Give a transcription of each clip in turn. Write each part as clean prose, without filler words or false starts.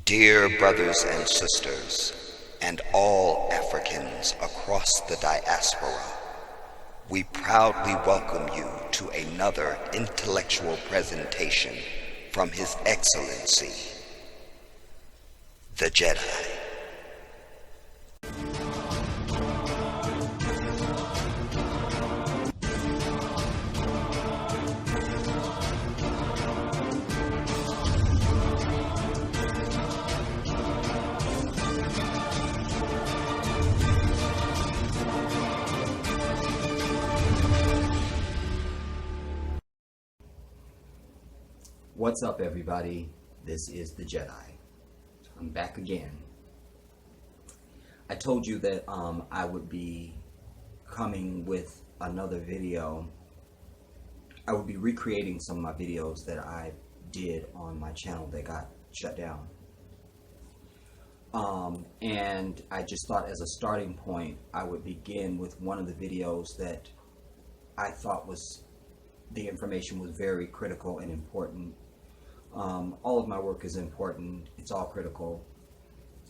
Dear brothers and sisters, and all Africans across the diaspora, we proudly welcome you to another intellectual presentation from His Excellency, the Jedi. What's up, everybody? This is the Jedi. I'm back again. I told you that I would be coming with another video. I would be recreating some of my videos that I did on my channel that got shut down. And I just thought as a starting point, I would begin with one of the videos that I thought the information was very critical and important. All of my work is important. It's all critical.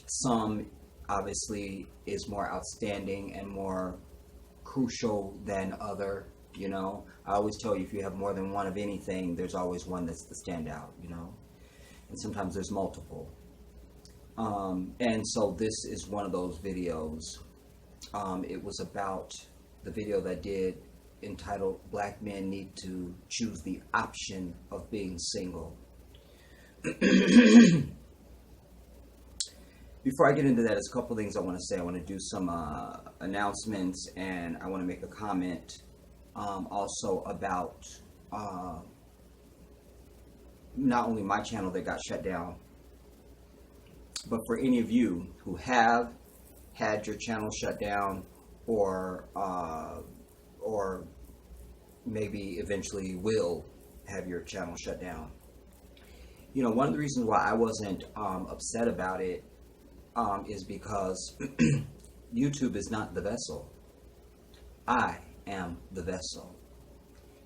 Some obviously is more outstanding and more crucial than other, you know. I always tell you, if you have more than one of anything, there's always one that's the standout, you know. And sometimes there's multiple. And so this is one of those videos. It was about the video that I did entitled "Black Men Need to Choose the Option of Being Single." Before I get into that, there's a couple things I want to say. I want to do some announcements, and I want to make a comment also about not only my channel that got shut down, but for any of you who have had your channel shut down, or maybe eventually will have your channel shut down. You know, one of the reasons why I wasn't upset about it is because YouTube is not the vessel. I am the vessel.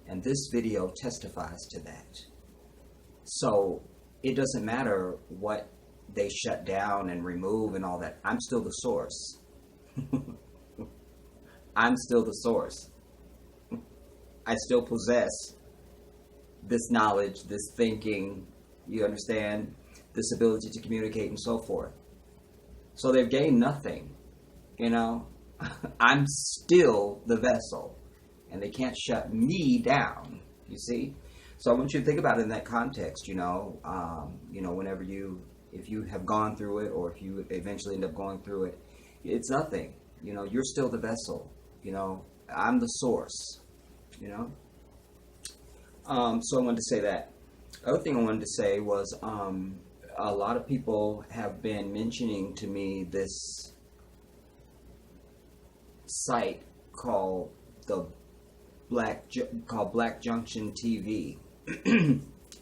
And this video testifies to that. So it doesn't matter what they shut down and remove and all that. I'm still the source. I'm still the source. I still possess this knowledge, this thinking, you understand, this ability to communicate and so forth. So they've gained nothing, you know. I'm still the vessel, and they can't shut me down, you see. So I want you to think about it in that context, you know. Whenever if you have gone through it, or if you eventually end up going through it, it's nothing. You know, you're still the vessel. You know, I'm the source. You know. So I wanted to say that. The other thing I wanted to say was a lot of people have been mentioning to me this site called Black Junction TV.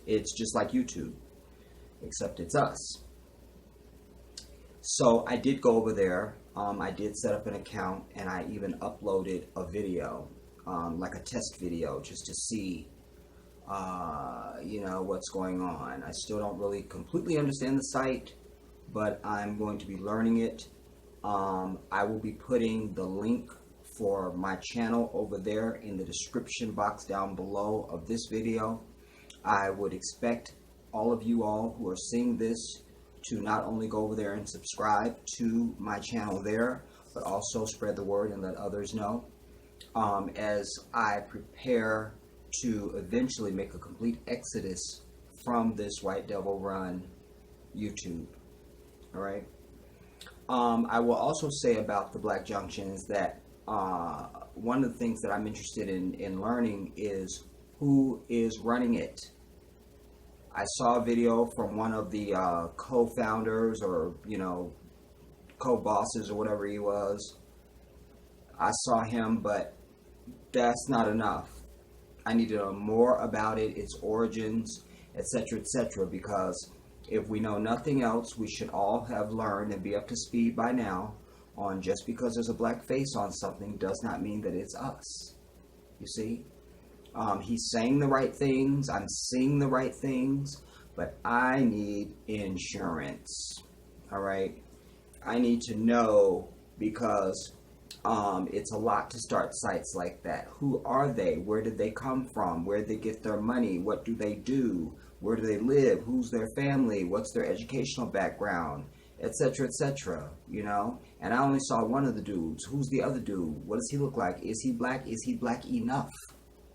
It's just like YouTube, except it's us. So I did go over there. I did set up an account, and I even uploaded a video, like a test video, just to see what's going on. I still don't really completely understand the site, but I'm going to be learning it. I will be putting the link for my channel over there in the description box down below of this video. I would expect all of you all who are seeing this to not only go over there and subscribe to my channel there, but also spread the word and let others know as I prepare to eventually make a complete exodus from this White Devil run YouTube. All right. I will also say about the Black Junction is that one of the things that I'm interested in learning is who is running it. I saw a video from one of the co-founders, or co-bosses, or whatever he was. I saw him, but that's not enough. I need to know more about it, its origins, etc., etc., because if we know nothing else, we should all have learned and be up to speed by now on just because there's a black face on something does not mean that it's us. You see? He's saying the right things, I'm seeing the right things, but I need insurance. All right. I need to know because it's a lot to start sites like that. Who are they? Where did they come from? Where did they get their money? What do they do? Where do they live? Who's their family? What's their educational background? Etc. etc. You know? And I only saw one of the dudes. Who's the other dude? What does he look like? Is he black? Is he black enough?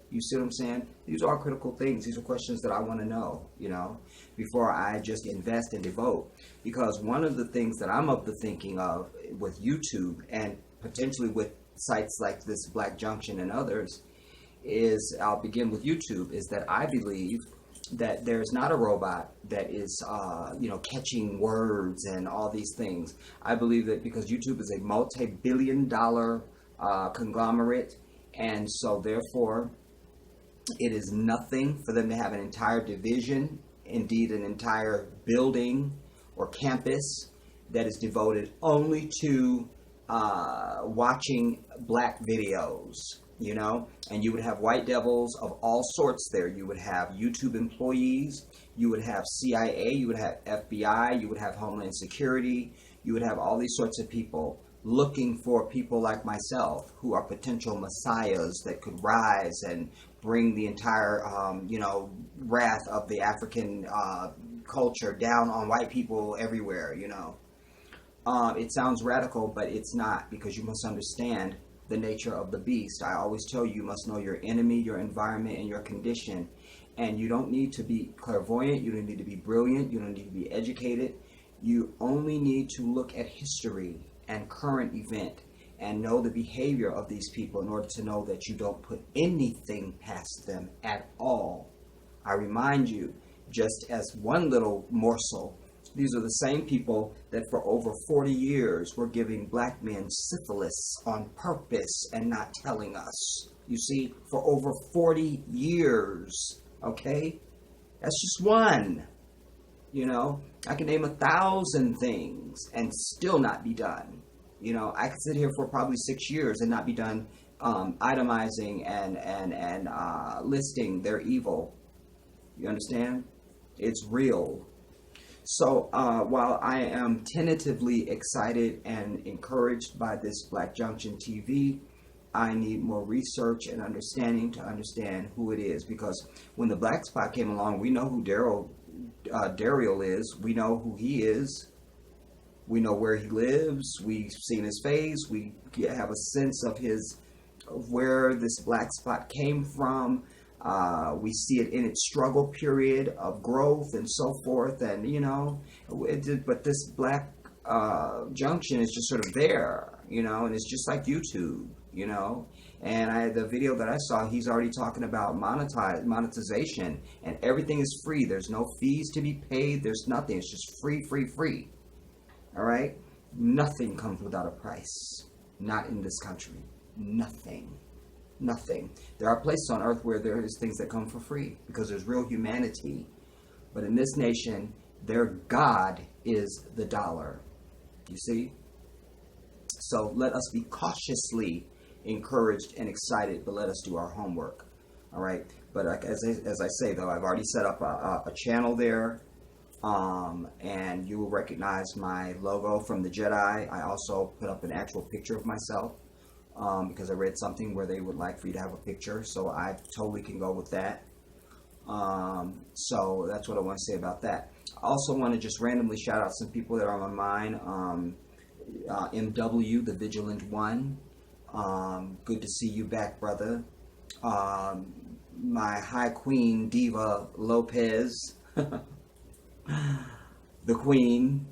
You see what I'm saying? These are critical things. These are questions that I want to know, you know, before I just invest and devote. Because one of the things that I'm of the thinking of with YouTube and potentially with sites like this Black Junction and others is, I'll begin with YouTube, is that I believe that there's not a robot that is, catching words and all these things. I believe that because YouTube is a multi-billion-dollar conglomerate, and so therefore it is nothing for them to have an entire division, indeed an entire building or campus that is devoted only to watching black videos, you know? And you would have white devils of all sorts there. You would have YouTube employees, you would have CIA, you would have FBI, you would have Homeland Security, you would have all these sorts of people looking for people like myself who are potential messiahs that could rise and bring the entire, wrath of the African culture down on white people everywhere, you know. It sounds radical, but it's not, because you must understand the nature of the beast. I always tell you, you must know your enemy, your environment, and your condition. And you don't need to be clairvoyant. You don't need to be brilliant. You don't need to be educated. You only need to look at history and current event and know the behavior of these people in order to know that you don't put anything past them at all. I remind you, just as one little morsel, these are the same people that for over 40 years were giving black men syphilis on purpose and not telling us. You see, for over 40 years, okay? That's just one. You know, I can name 1,000 things and still not be done. You know, I could sit here for probably 6 years and not be done itemizing and listing their evil. You understand? It's real. So while I am tentatively excited and encouraged by this Black Junction TV, I need more research and understanding to understand who it is. Because when the Black Spot came along, we know who Daryl is. We know who he is. We know where he lives. We've seen his face. We have a sense of where this black spot came from. We see it in its struggle period of growth and so forth. And, you know, but this Black Junction is just sort of there, you know, and it's just like YouTube, you know. And the video that I saw, he's already talking about monetization, and everything is free. There's no fees to be paid. There's nothing. It's just free, free, free. All right? Nothing comes without a price. Not in this country. Nothing. Nothing. There are places on earth where there is things that come for free because there's real humanity. But in this nation, their God is the dollar. You see? So let us be cautiously encouraged and excited, but let us do our homework. All right? But as I say, though, I've already set up a channel there. And you will recognize my logo from the Jedi. I also put up an actual picture of myself because I read something where they would like for you to have a picture, so I totally can go with that. So that's what I want to say about that. I also want to just randomly shout out some people that are on my mind. MW, the Vigilant One. Good to see you back, brother. My High Queen Diva Lopez. The Queen,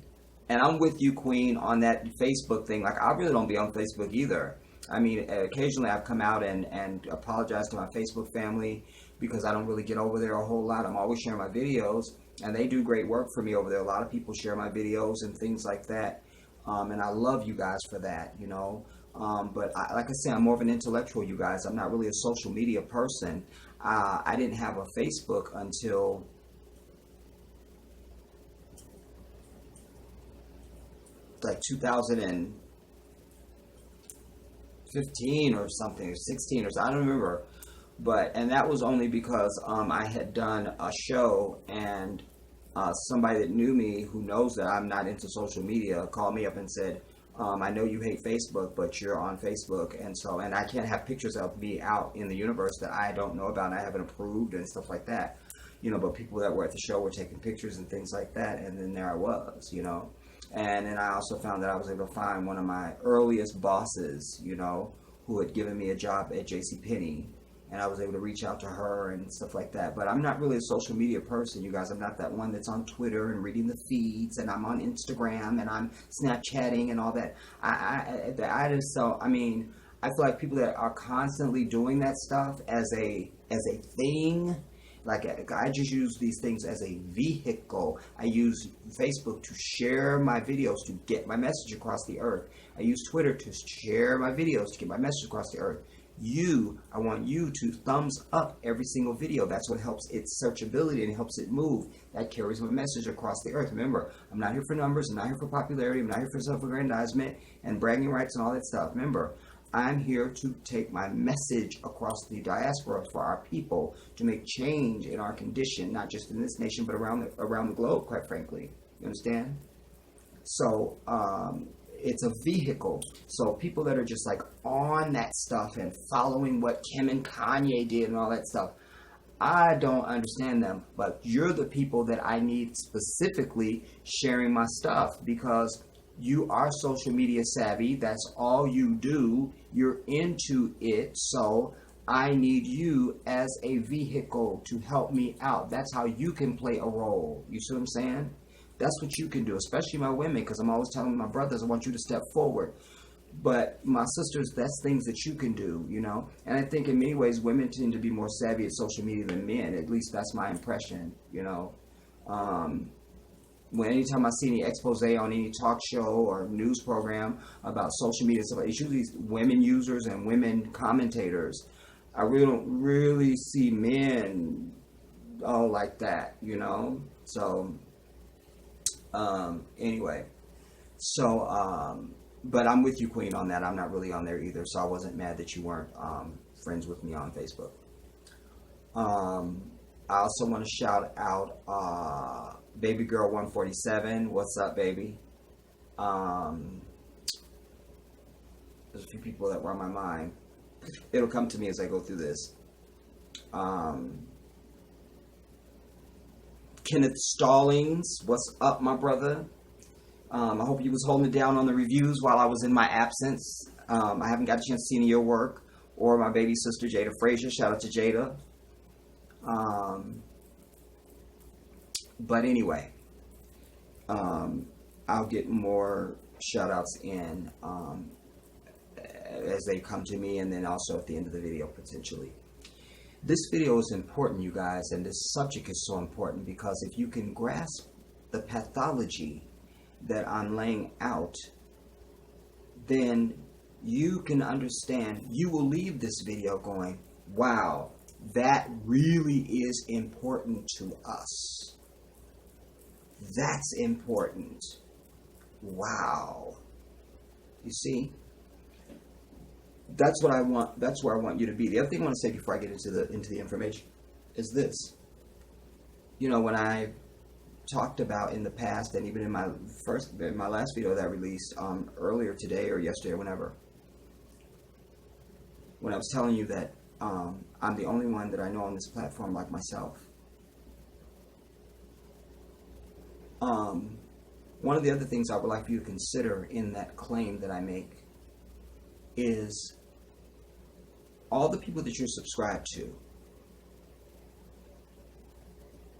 and I'm with you, Queen, on that Facebook thing. Like, I really don't be on Facebook either. I mean, occasionally I've come out and apologized to my Facebook family because I don't really get over there a whole lot. I'm always sharing my videos, and they do great work for me over there. A lot of people share my videos and things like that, and I love you guys for that, you know. But like I say, I'm more of an intellectual, you guys. I'm not really a social media person. I didn't have a Facebook until like 2015 or something, or 16 or something, I don't remember. And that was only because I had done a show, and somebody that knew me who knows that I'm not into social media called me up and said, I know you hate Facebook, but you're on Facebook, and I can't have pictures of me out in the universe that I don't know about and I haven't approved and stuff like that. But people that were at the show were taking pictures and things like that, and then there I was, And then I also found that I was able to find one of my earliest bosses, who had given me a job at JCPenney, and I was able to reach out to her and stuff like that. But I'm not really a social media person, you guys. I'm not that one that's on Twitter and reading the feeds, and I'm on Instagram and I'm Snapchatting and all that. I feel like people that are constantly doing that stuff as a thing. Like, I just use these things as a vehicle. I use Facebook to share my videos to get my message across the earth. I use Twitter to share my videos to get my message across the earth. I want you to thumbs up every single video. That's what helps its searchability and helps it move. That carries my message across the earth. Remember, I'm not here for numbers. I'm not here for popularity. I'm not here for self-aggrandizement and bragging rights and all that stuff. Remember, I'm here to take my message across the diaspora for our people to make change in our condition, not just in this nation, but around the globe, quite frankly. You understand? So, it's a vehicle. So people that are just like on that stuff and following what Kim and Kanye did and all that stuff, I don't understand them. But you're the people that I need specifically sharing my stuff, because you are social media savvy. That's all you do. You're into it. So I need you as a vehicle to help me out. That's how you can play a role. You see what I'm saying? That's what you can do, especially my women, because I'm always telling my brothers, I want you to step forward. But my sisters, that's things that you can do, And I think in many ways, women tend to be more savvy at social media than men. At least that's my impression, Anytime I see any expose on any talk show or news program about social media stuff, it's usually women users and women commentators. I really don't really see men like that, So... but I'm with you, Queen, on that. I'm not really on there either, so I wasn't mad that you weren't friends with me on Facebook. I also want to shout out Baby Girl 147. What's up, baby? There's a few people that were on my mind. It'll come to me as I go through this. Kenneth Stallings, what's up, my brother? I hope you was holding it down on the reviews while I was in my absence. I haven't got a chance to see any of your work, or my baby sister Jada Frazier. Shout out to Jada. But anyway, I'll get more shout outs in as they come to me, and then also at the end of the video potentially. This video is important, you guys, and this subject is so important because if you can grasp the pathology that I'm laying out, then you can understand. You will leave this video going, wow, that really is important to us. That's important. Wow. You see? That's what I want. That's where I want you to be. The other thing I want to say before I get into the information is this. When I talked about in the past, and even in my last video that I released earlier today or yesterday or whenever, when I was telling you that I'm the only one that I know on this platform like myself. One of the other things I would like for you to consider in that claim that I make is all the people that you're subscribed to.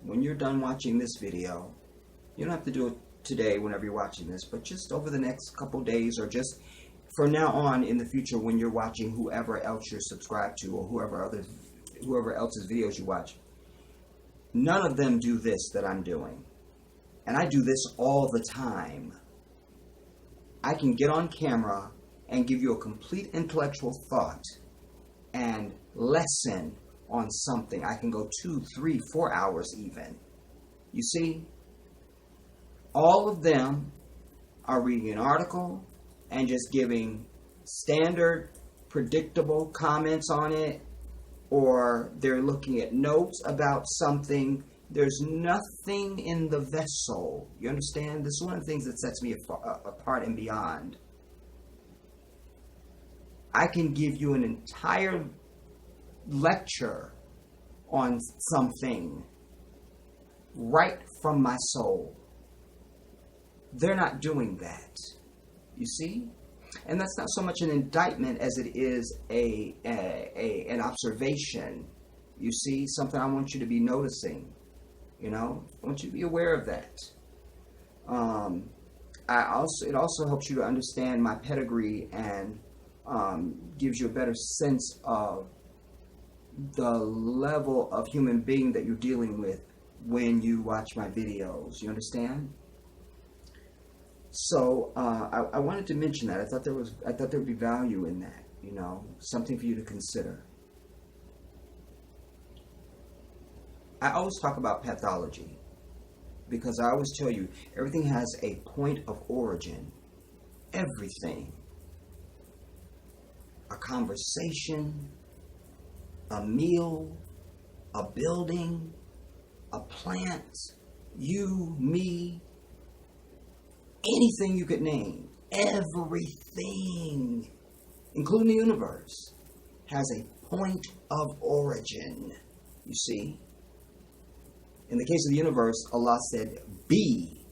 When you're done watching this video, you don't have to do it today whenever you're watching this, but just over the next couple days, or just from now on in the future when you're watching whoever else you're subscribed to, or whoever else's videos you watch. None of them do this that I'm doing. And I do this all the time. I can get on camera and give you a complete intellectual thought and lesson on something. I can go 2, 3, 4 hours even. You see? All of them are reading an article and just giving standard, predictable comments on it, or they're looking at notes about something There's nothing in the vessel. You understand? This is one of the things that sets me apart and beyond. I can give you an entire lecture on something right from my soul. They're not doing that. You see? And that's not so much an indictment as it is an observation. You see? Something I want you to be noticing. You know? I want you to be aware of that. It also helps you to understand my pedigree and gives you a better sense of the level of human being that you're dealing with when you watch my videos. You understand? So I wanted to mention that. I thought there would be value in that. You know, something for you to consider. I always talk about pathology because I always tell you everything has a point of origin. Everything. A conversation, a meal, a building, a plant, you, me, anything you could name, everything, including the universe, has a point of origin. You see? In the case of the universe, Allah said, be,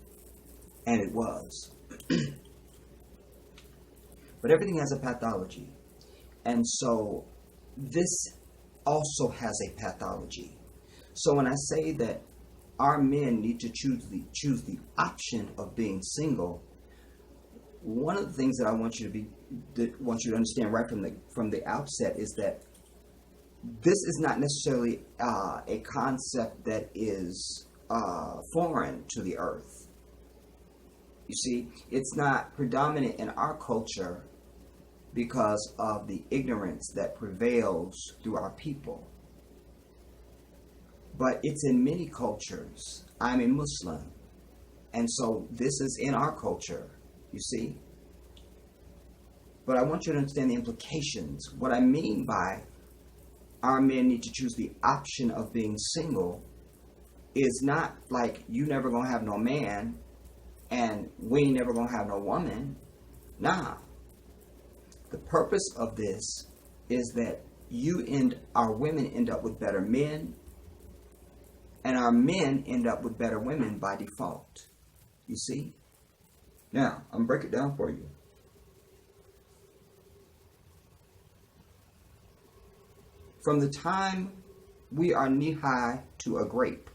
and it was. But everything has a pathology. And so this also has a pathology. So when I say that our men need to choose the option of being single, one of the things that I want you to understand right from the outset is that this is not necessarily a concept that is foreign to the earth. You see, it's not predominant in our culture because of the ignorance that prevails through our people. But it's in many cultures. I'm a Muslim. And so this is in our culture, you see. But I want you to understand the implications. What I mean by our men need to choose the option of being single is not like you never gonna have no man and we ain't never gonna have no woman. Nah. The purpose of this is that our women end up with better men, and our men end up with better women by default. You see? Now, I'm going to break it down for you. From the time we are knee-high to a grape,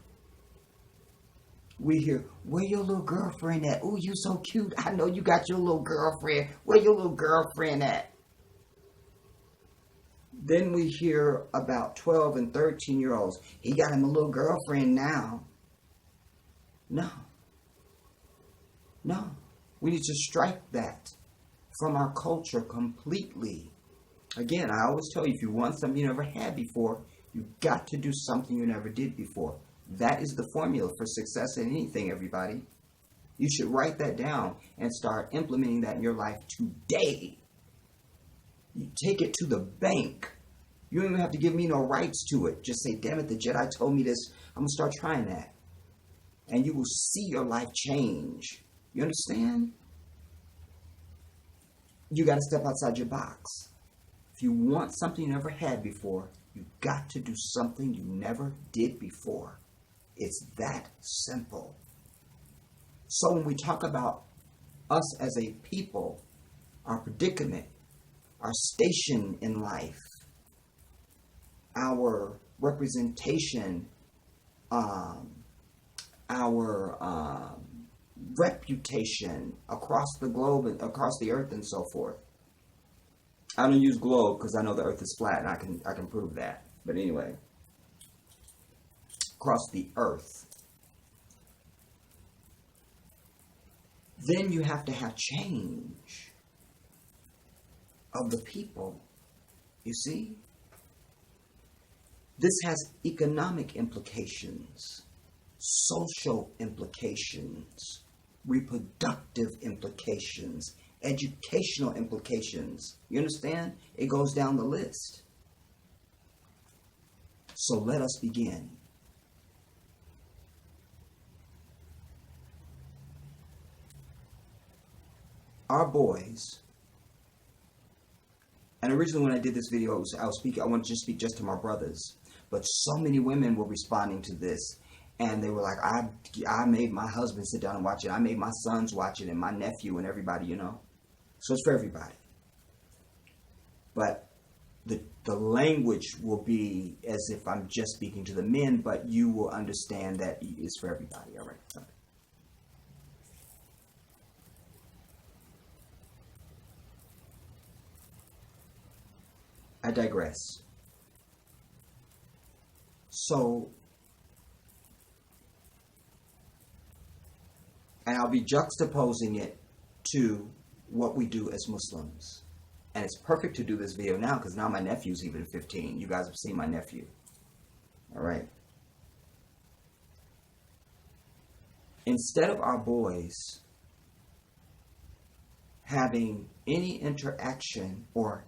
we hear, where your little girlfriend at? Ooh, you so cute. I know you got your little girlfriend. Where your little girlfriend at? Then we hear about 12 and 13-year-olds. He got him a little girlfriend now. No. We need to strike that from our culture completely. Again, I always tell you, if you want something you never had before, you've got to do something you never did before. That is the formula for success in anything, everybody. You should write that down and start implementing that in your life today. You take it to the bank. You don't even have to give me no rights to it. Just say, damn it, the Jedi told me this. I'm going to start trying that. And you will see your life change. You understand? You got to step outside your box. If you want something you never had before, you got to do something you never did before. It's that simple. So when we talk about us as a people, our predicament, our station in life, our representation, our reputation across the globe and across the earth and so forth. I don't use globe because I know the earth is flat and I can prove that. But anyway, across the earth. Then you have to have change of the people. You see? This has economic implications, social implications, reproductive implications, educational implications. You understand? It goes down the list. So let us begin. our boys, and originally when I did this video, I wanted to speak just to my brothers, but so many women were responding to this, and they were like, I made my husband sit down and watch it. I made my sons watch it, and my nephew and everybody, you know. So it's for everybody. But the language will be as if I'm just speaking to the men, but you will understand that it's for everybody. All right. I digress. So, and I'll be juxtaposing it to what we do as Muslims. And it's perfect to do this video now because now my nephew's even 15. You guys have seen my nephew. All right. Instead of our boys having any interaction or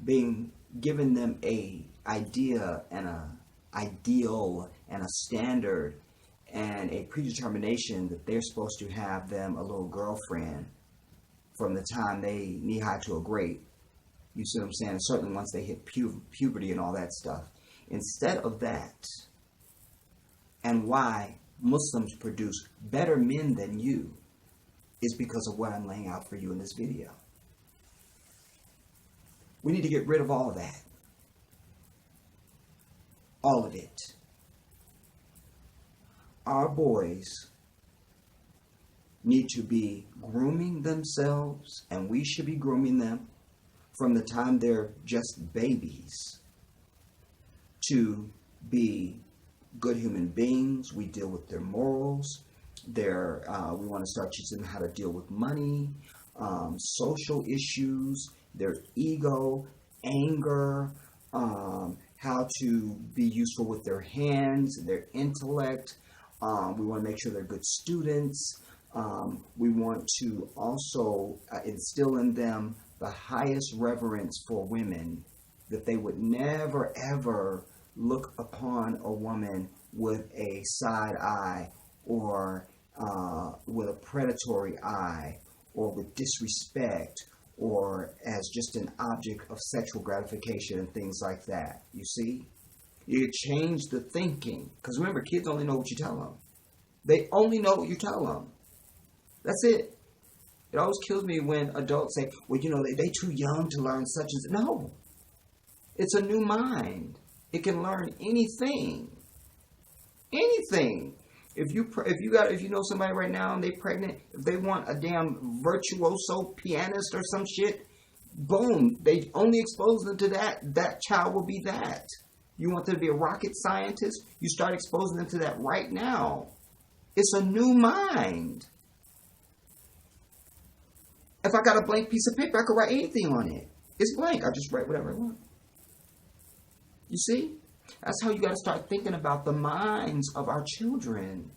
being given them a idea and a ideal and a standard and a predetermination that they're supposed to have them a little girlfriend from the time they knee high to a grape. You see what I'm saying? Certainly once they hit puberty and all that stuff. Instead of that, and why Muslims produce better men than you is because of what I'm laying out for you in this video. We need to get rid of all of that. All of it. Our boys need to be grooming themselves, and we should be grooming them from the time they're just babies to be good human beings. We deal with their morals. We want to start teaching them how to deal with money, social issues, their ego, anger, how to be useful with their hands, their intellect. We want to make sure they're good students. We want to also instill in them the highest reverence for women, that they would never ever look upon a woman with a side eye or with a predatory eye or with disrespect or as just an object of sexual gratification and things like that. You see? You change the thinking. Because remember, kids only know what you tell them. They only know what you tell them. That's it. It always kills me when adults say, well, you know, they too young to learn such as... No. It's a new mind. It can learn anything. Anything. If you know somebody right now and they're pregnant, if they want a damn virtuoso pianist or some shit, boom, they only expose them to that child will be that. You want them to be a rocket scientist, you start exposing them to that right now. It's a new mind. If I got a blank piece of paper, I could write anything on it. It's blank. I just write whatever I want. You see? That's how you got to start thinking about the minds of our children.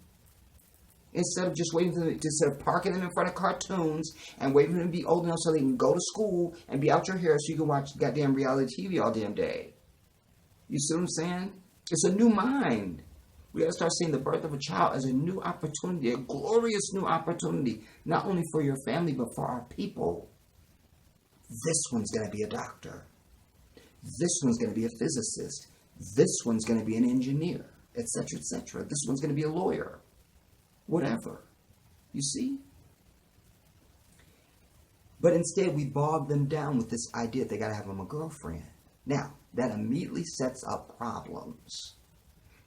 Instead of just waiting for them, instead of parking them in front of cartoons and waiting for them to be old enough so they can go to school and be out your hair so you can watch goddamn reality TV all damn day. You see what I'm saying? It's a new mind. We got to start seeing the birth of a child as a new opportunity, a glorious new opportunity, not only for your family, but for our people. This one's going to be a doctor. This one's going to be a physicist. This one's going to be an engineer, etc., etc. This one's going to be a lawyer. Whatever. You see? But instead, we bog them down with this idea that they got to have them a girlfriend. Now, that immediately sets up problems.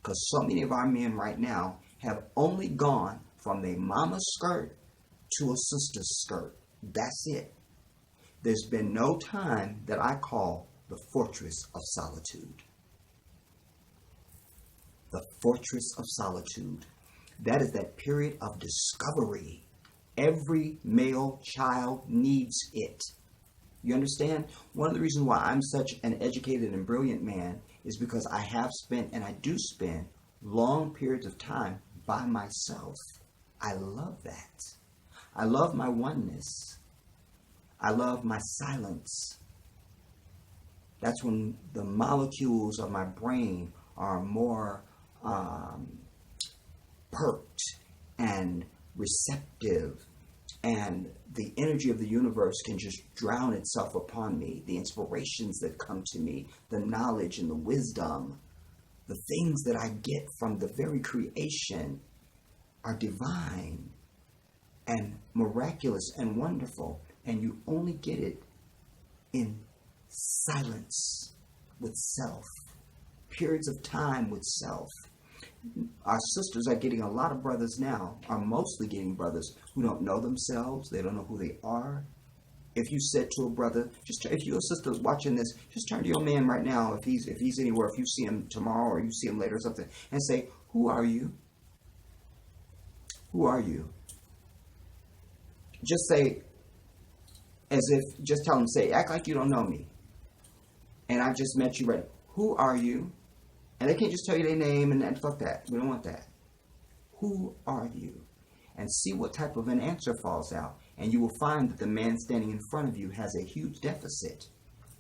Because so many of our men right now have only gone from their mama's skirt to a sister's skirt. That's it. There's been no time that I call the fortress of solitude. The fortress of solitude. That is that period of discovery. Every male child needs it. You understand? One of the reasons why I'm such an educated and brilliant man is because I have spent and I do spend long periods of time by myself. I love that. I love my oneness. I love my silence. That's when the molecules of my brain are more perked and receptive, and the energy of the universe can just drown itself upon me. The inspirations that come to me, the knowledge and the wisdom, the things that I get from the very creation are divine and miraculous and wonderful. And you only get it in silence with self, periods of time with self. Our sisters are getting, a lot of brothers now are mostly getting brothers who don't know themselves. They don't know who they are. If you said to a brother, if your sister's watching this, just turn to your man right now, if he's anywhere, if you see him tomorrow or you see him later or something, and say, who are you? Who are you? Just say, just tell him, act like you don't know me. And I just met you right. Who are you? And they can't just tell you their name and fuck that. We don't want that. Who are you? And see what type of an answer falls out. And you will find that the man standing in front of you has a huge deficit.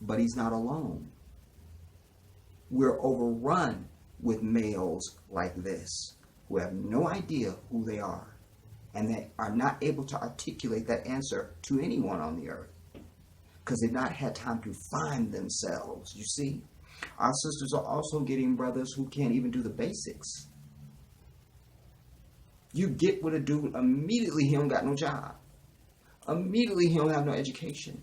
But he's not alone. We're overrun with males like this who have no idea who they are. And they are not able to articulate that answer to anyone on the earth. Because they've not had time to find themselves, you see? Our sisters are also getting brothers who can't even do the basics. You get with a dude, immediately he don't got no job. Immediately he don't have no education.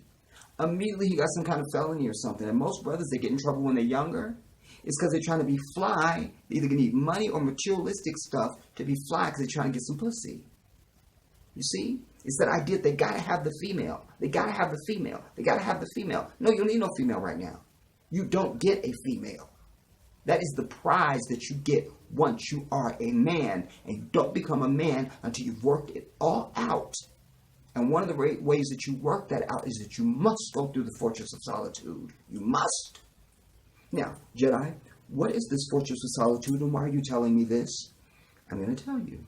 Immediately he got some kind of felony or something. And most brothers, they get in trouble when they're younger. It's because they're trying to be fly. They either need money or materialistic stuff to be fly because they're trying to get some pussy. You see? It's that idea they got to have the female. They got to have the female. They got to have the female. No, you don't need no female right now. You don't get a female. That is the prize that you get once you are a man. And you don't become a man until you've worked it all out. And one of the ways that you work that out is that you must go through the fortress of solitude. You must. Now, Jedi, what is this fortress of solitude and why are you telling me this? I'm going to tell you.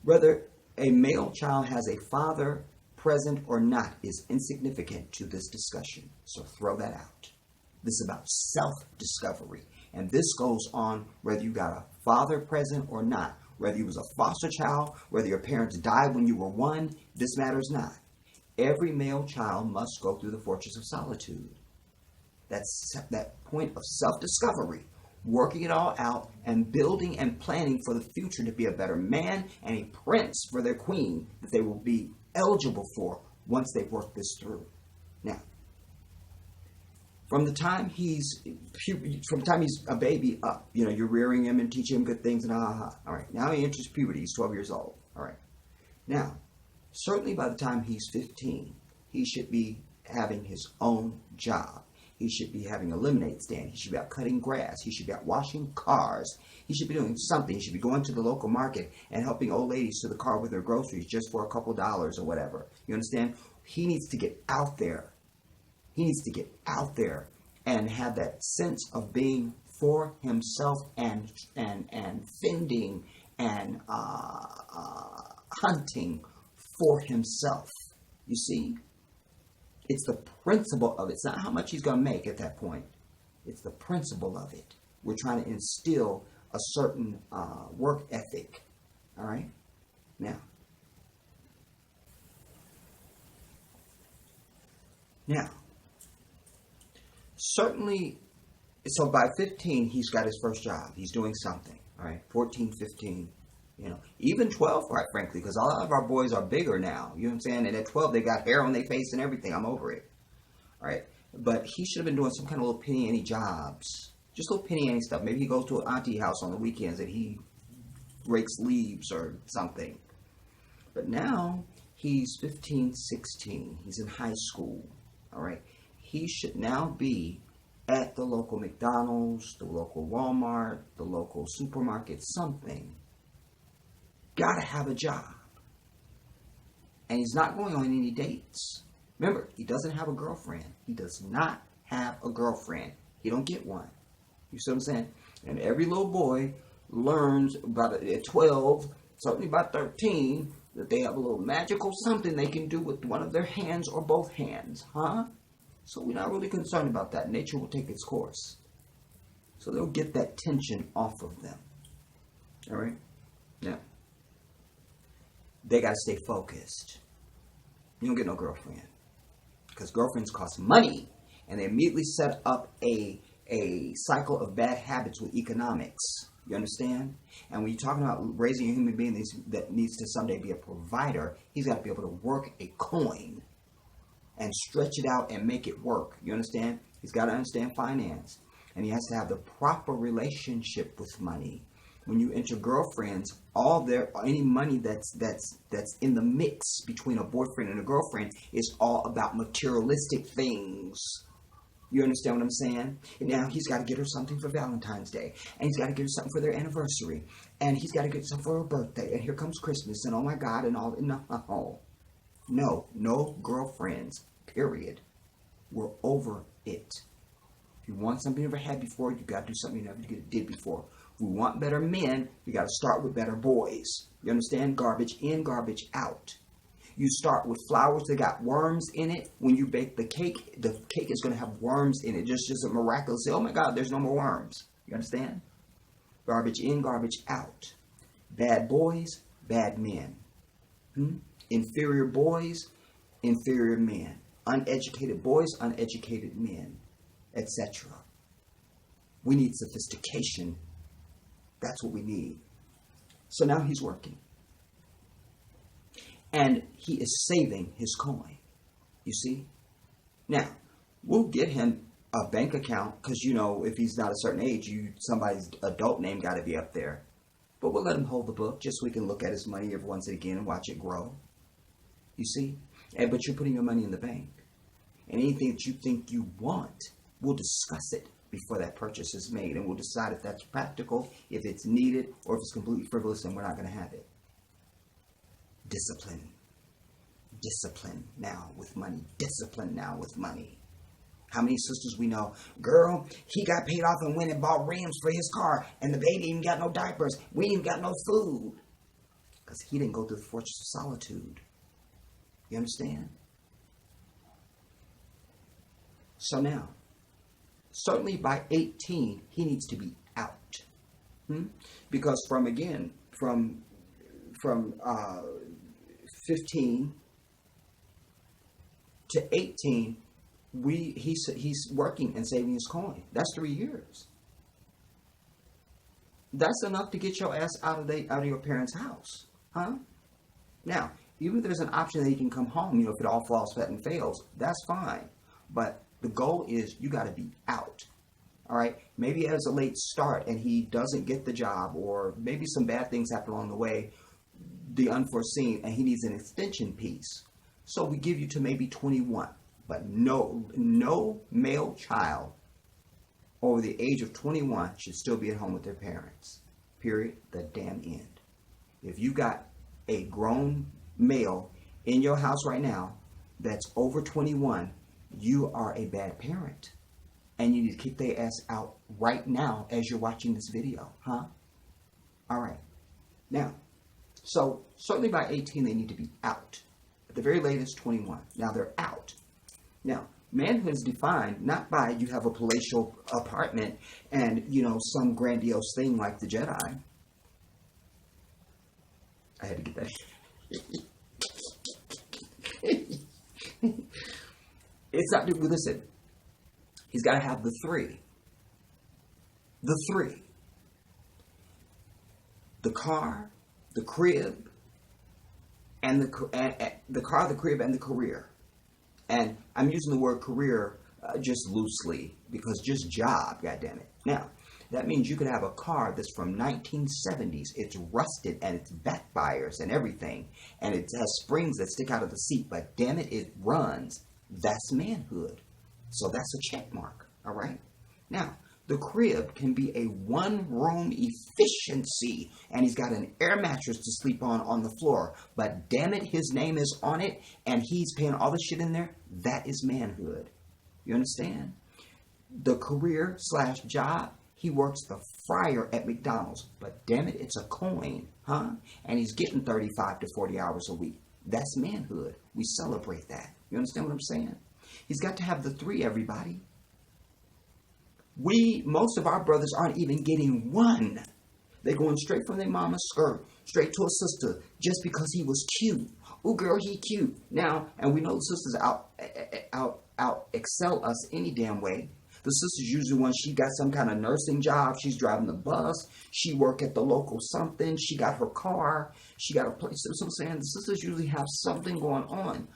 Whether a male child has a father present or not is insignificant to this discussion. So throw that out. This is about self-discovery. And this goes on whether you got a father present or not. Whether you was a foster child, whether your parents died when you were 1, this matters not. Every male child must go through the fortress of solitude. That's that point of self-discovery. Working it all out and building and planning for the future to be a better man and a prince for their queen that they will be eligible for once they've worked this through. Now, from the time he's a baby up, you're rearing him and teaching him good things and all right. Now he enters puberty. He's 12 years old. All right. Now, certainly by the time he's 15, he should be having his own job. He should be having a lemonade stand. He should be out cutting grass. He should be out washing cars. He should be doing something. He should be going to the local market and helping old ladies to the car with their groceries just for a couple dollars or whatever. You understand? He needs to get out there. He needs to get out there and have that sense of being for himself and fending and hunting for himself. You see? It's the principle of it. It's not how much he's going to make at that point. It's the principle of it. We're trying to instill a certain work ethic. All right? Now, certainly, so by 15, he's got his first job. He's doing something. All right? 14, 15. Even 12, quite frankly, because a lot of our boys are bigger now. You know what I'm saying? And at 12, they got hair on their face and everything. I'm over it. All right? But he should have been doing some kind of little penny-ante jobs. Just little penny-ante stuff. Maybe he goes to an auntie house on the weekends and he rakes leaves or something. But now, he's 15, 16. He's in high school. All right? He should now be at the local McDonald's, the local Walmart, the local supermarket, something. Gotta have a job. And he's not going on any dates. Remember, he doesn't have a girlfriend. He does not have a girlfriend. He don't get one. You see what I'm saying? And every little boy learns about at 12, certainly by 13, that they have a little magical something they can do with one of their hands or both hands. So we're not really concerned about that. Nature will take its course. So they'll get that tension off of them. All right? Now, they got to stay focused. You don't get no girlfriend because girlfriends cost money, and they immediately set up a cycle of bad habits with economics. You understand? And when you're talking about raising a human being that needs to someday be a provider, he's got to be able to work a coin and stretch it out and make it work. You understand? He's got to understand finance, and he has to have the proper relationship with money. When you enter girlfriends, any money that's in the mix between a boyfriend and a girlfriend is all about materialistic things. You understand what I'm saying? And now he's got to get her something for Valentine's Day, and he's got to get her something for their anniversary, and he's got to get something for her birthday, and here comes Christmas, and oh my God, and all. No girlfriends, period. We're over it. If you want something you never had before, you got to do something you never did before. If we want better men, you got to start with better boys. You understand? Garbage in, garbage out. You start with flowers that got worms in it. When you bake the cake is going to have worms in it. Just a miraculous, oh my God, there's no more worms. You understand? Garbage in, garbage out. Bad boys, bad men. Inferior boys, inferior men. Uneducated boys, uneducated men, etc. We need sophistication. That's what we need. So now he's working. And he is saving his coin. You see? Now, we'll get him a bank account because, if he's not a certain age, somebody's adult name got to be up there. But we'll let him hold the book just so we can look at his money every once and again and watch it grow. You see? But you're putting your money in the bank. And anything that you think you want, we'll discuss it before that purchase is made. And we'll decide if that's practical, if it's needed, or if it's completely frivolous and we're not going to have it. Discipline. Discipline now with money. Discipline now with money. How many sisters we know? Girl, he got paid off and went and bought rims for his car, and the baby even got no diapers. We ain't even got no food. Because he didn't go through the fortress of solitude. You understand? So now, certainly by 18, he needs to be out. Because from 15 to 18, he's working and saving his coin. That's 3 years. That's enough to get your ass out of your parents' house, huh? Now, even if there's an option that he can come home, if it all falls flat and fails, that's fine. But the goal is you got to be out. All right? Maybe as a late start and he doesn't get the job, or maybe some bad things happen along the way, the unforeseen, and he needs an extension piece. So we give you to maybe 21. But no male child over the age of 21 should still be at home with their parents. Period. The damn end. If you got a grown male in your house right now that's over 21, you are a bad parent. And you need to kick their ass out right now as you're watching this video. Huh? All right. Now, so certainly by 18, they need to be out. At the very latest, 21. Now they're out. Now, manhood is defined not by you have a palatial apartment and, some grandiose thing like the Jedi. I had to get that. It's not, listen, he's got to have the three. The three. The car, the crib, and the car, the crib, and the career. And I'm using the word career just loosely because just job, goddammit. Now, that means you could have a car that's from 1970s. It's rusted and it's backfires and everything. And it has springs that stick out of the seat. But damn it, it runs. That's manhood. So that's a check mark. All right? Now, the crib can be a one-room efficiency. And he's got an air mattress to sleep on the floor. But damn it, his name is on it. And he's paying all the shit in there. That is manhood. You understand? The career/job. He works the fryer at McDonald's, but damn it, it's a coin, huh? And he's getting 35 to 40 hours a week. That's manhood. We celebrate that. You understand what I'm saying? He's got to have the three, everybody. Most of our brothers aren't even getting one. They going straight from their mama's skirt, straight to a sister, just because he was cute. Ooh, girl, he cute. Now, and we know the sisters out excel us any damn way. The sister's usually when she got some kind of nursing job. She's driving the bus. She work at the local something. She got her car. She got a place. So I'm saying the sisters usually have something going on.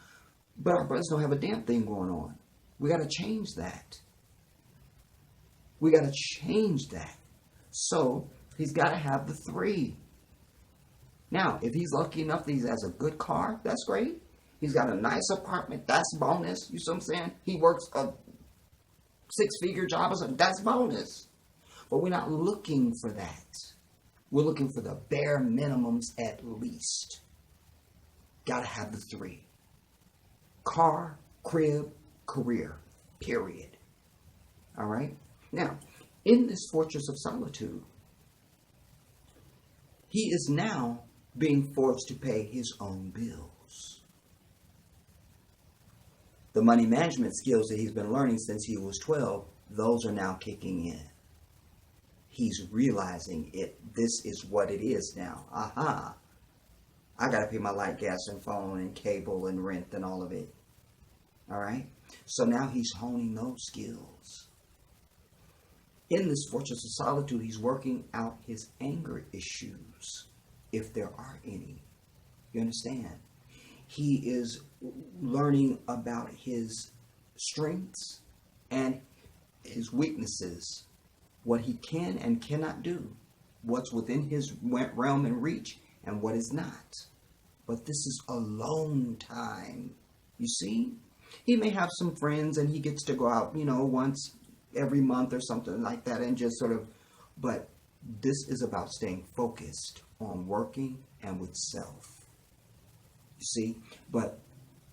But our brothers don't have a damn thing going on. We got to change that. We got to change that. So he's got to have the 3. Now, if he's lucky enough that he has a good car, that's great. He's got a nice apartment. That's bonus. You see what I'm saying? He works a 6-figure job or something. That's bonus. But we're not looking for that. We're looking for the bare minimums at least. Got to have the 3. Car, crib, career. Period. All right? Now, in this fortress of solitude, he is now being forced to pay his own bills. The money management skills that he's been learning since he was 12, those are now kicking in. He's realizing it. This is what it is now. Aha. I got to pay my light, gas, and phone, and cable, and rent, and all of it. All right? So now he's honing those skills. In this fortress of solitude, he's working out his anger issues, if there are any. You understand? He is learning about his strengths and his weaknesses, what he can and cannot do, what's within his realm and reach, and what is not. But this is alone time. You see? He may have some friends and he gets to go out, once every month or something like that and just sort of, but this is about staying focused on working and with self. You see? But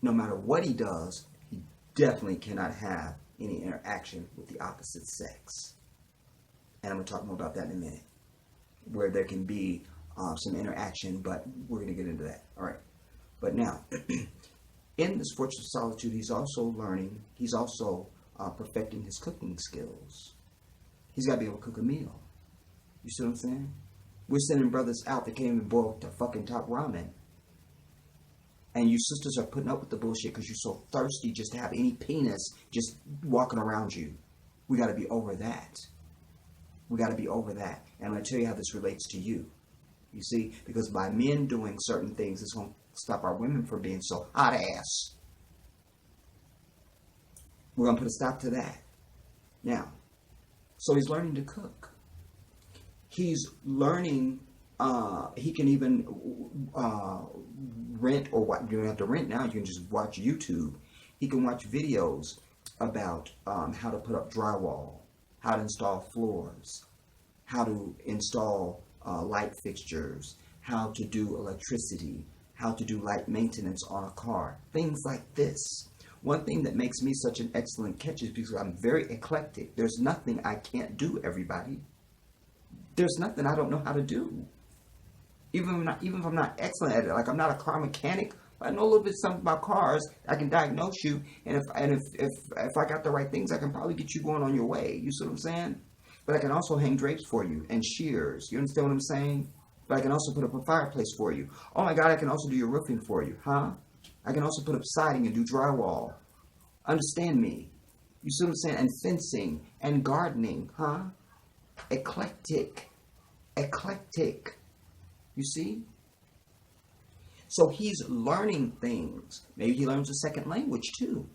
no matter what he does, he definitely cannot have any interaction with the opposite sex. And I'm going to talk more about that in a minute, where there can be some interaction, but we're going to get into that. All right. But now, in this fortress of solitude, he's also perfecting his cooking skills. He's got to be able to cook a meal. You see what I'm saying? We're sending brothers out that can't even boil the fucking top ramen. And you sisters are putting up with the bullshit because you're so thirsty just to have any penis just walking around you. We got to be over that. We got to be over that. And I'm going to tell you how this relates to you. You see? Because by men doing certain things, it's going to stop our women from being so hot ass. We're going to put a stop to that. Now, so he's learning to cook. He's learning, he can even rent, or what, you don't have to rent now, you can just watch YouTube. He can watch videos about how to put up drywall, how to install floors, how to install light fixtures, how to do electricity, how to do light maintenance on a car, things like this. One thing that makes me such an excellent catch is because I'm very eclectic. There's nothing I can't do, everybody. There's nothing I don't know how to do. Even if I'm not excellent at it, like I'm not a car mechanic, but I know a little bit something about cars. I can diagnose you, and if I got the right things, I can probably get you going on your way. You see what I'm saying? But I can also hang drapes for you and shears. You understand what I'm saying? But I can also put up a fireplace for you. Oh my God, I can also do your roofing for you, huh? I can also put up siding and do drywall. Understand me? You see what I'm saying? And fencing and gardening, huh? Eclectic. You see? So he's learning things. Maybe he learns a second language too.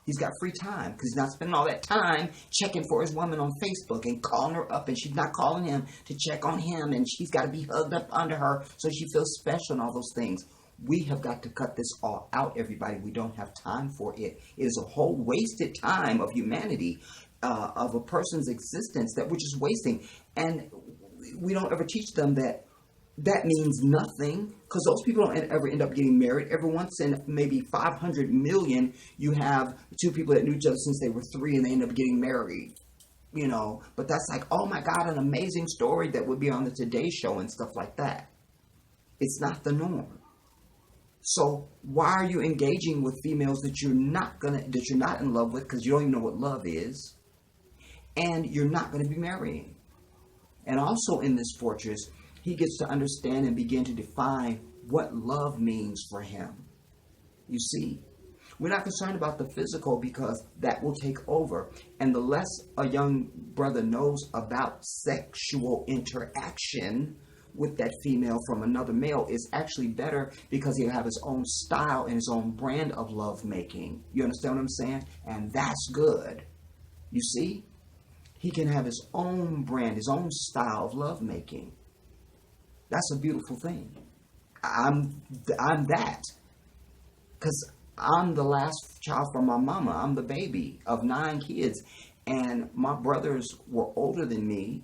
He's got free time because he's not spending all that time checking for his woman on Facebook and calling her up, and she's not calling him to check on him, and she's got to be hugged up under her so she feels special and all those things. We have got to cut this all out, everybody. We don't have time for it. It is a whole wasted time of humanity, of a person's existence that we're just wasting. And we don't ever teach them that means nothing, because those people don't ever end up getting married. Every once in maybe 500 million, you have two people that knew each other since they were 3 and they end up getting married. But that's like, oh my God, an amazing story that would be on the Today Show and stuff like that. It's not the norm. So why are you engaging with females that you're not in love with, because you don't even know what love is, and you're not going to be marrying? And also in this fortress, He gets to understand and begin to define what love means for him. You see, we're not concerned about the physical because that will take over. And the less a young brother knows about sexual interaction with that female from another male is actually better, because he'll have his own style and his own brand of love making. You understand what I'm saying? And that's good. You see? He can have his own brand, his own style of love making. That's a beautiful thing. I'm that. Because I'm the last child from my mama. I'm the baby of 9 kids. And my brothers were older than me.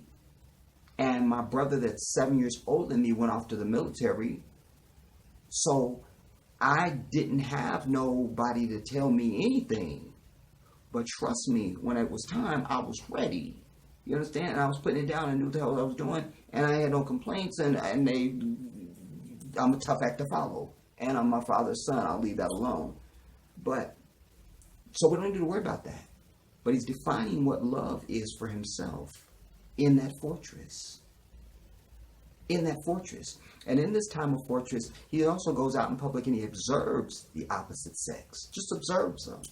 And my brother that's 7 years older than me went off to the military. So I didn't have nobody to tell me anything. But trust me, when it was time, I was ready. You understand? And I was putting it down and knew what the hell I was doing. And I had no complaints. And I'm a tough act to follow. And I'm my father's son. I'll leave that alone. But, so we don't need to worry about that. But he's defining what love is for himself in that fortress. In that fortress. And in this time of fortress, he also goes out in public and he observes the opposite sex. Just observes them.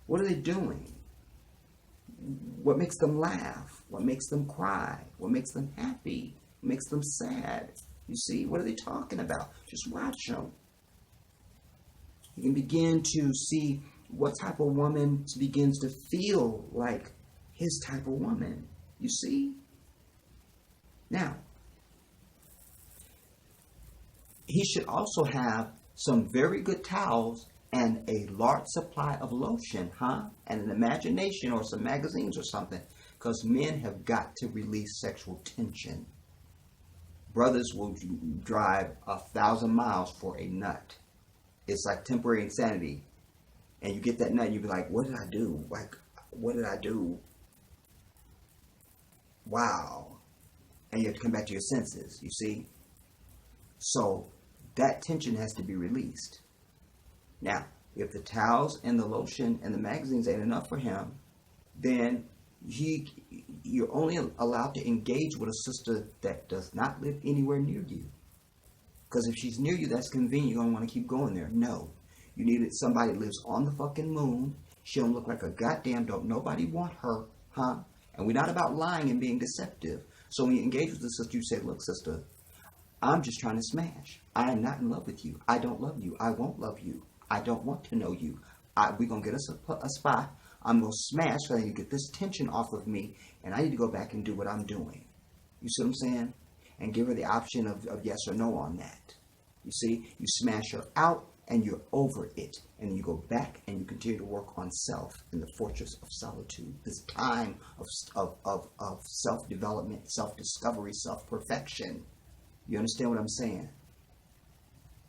What are they doing? What makes them laugh? What makes them cry? What makes them happy? What makes them sad? You see, what are they talking about? Just watch them. You can begin to see what type of woman begins to feel like his type of woman. You see? Now, he should also have some very good towels and a large supply of lotion, and an imagination or some magazines or something, because men have got to release sexual tension. Brothers will drive 1,000 miles for a nut. It's like temporary insanity. And you get that nut and you be like, what did I do? Like, what did I do? Wow. And you have to come back to your senses, you see? So that tension has to be released. Now, if the towels and the lotion and the magazines ain't enough for him, then you're only allowed to engage with a sister that does not live anywhere near you. Because if she's near you, that's convenient. You're going to want to keep going there. No. You need somebody that lives on the fucking moon. She don't look like a goddamn, don't nobody want her, And we're not about lying and being deceptive. So when you engage with the sister, you say, look, sister, I'm just trying to smash. I am not in love with you. I don't love you. I won't love you. I don't want to know you. We're going to get us a spot. I'm going to smash so I need to get this tension off of me. And I need to go back and do what I'm doing. You see what I'm saying? And give her the option of yes or no on that. You see? You smash her out and you're over it. And you go back and you continue to work on self in the fortress of solitude. This time of self-development, self-discovery, self-perfection. You understand what I'm saying?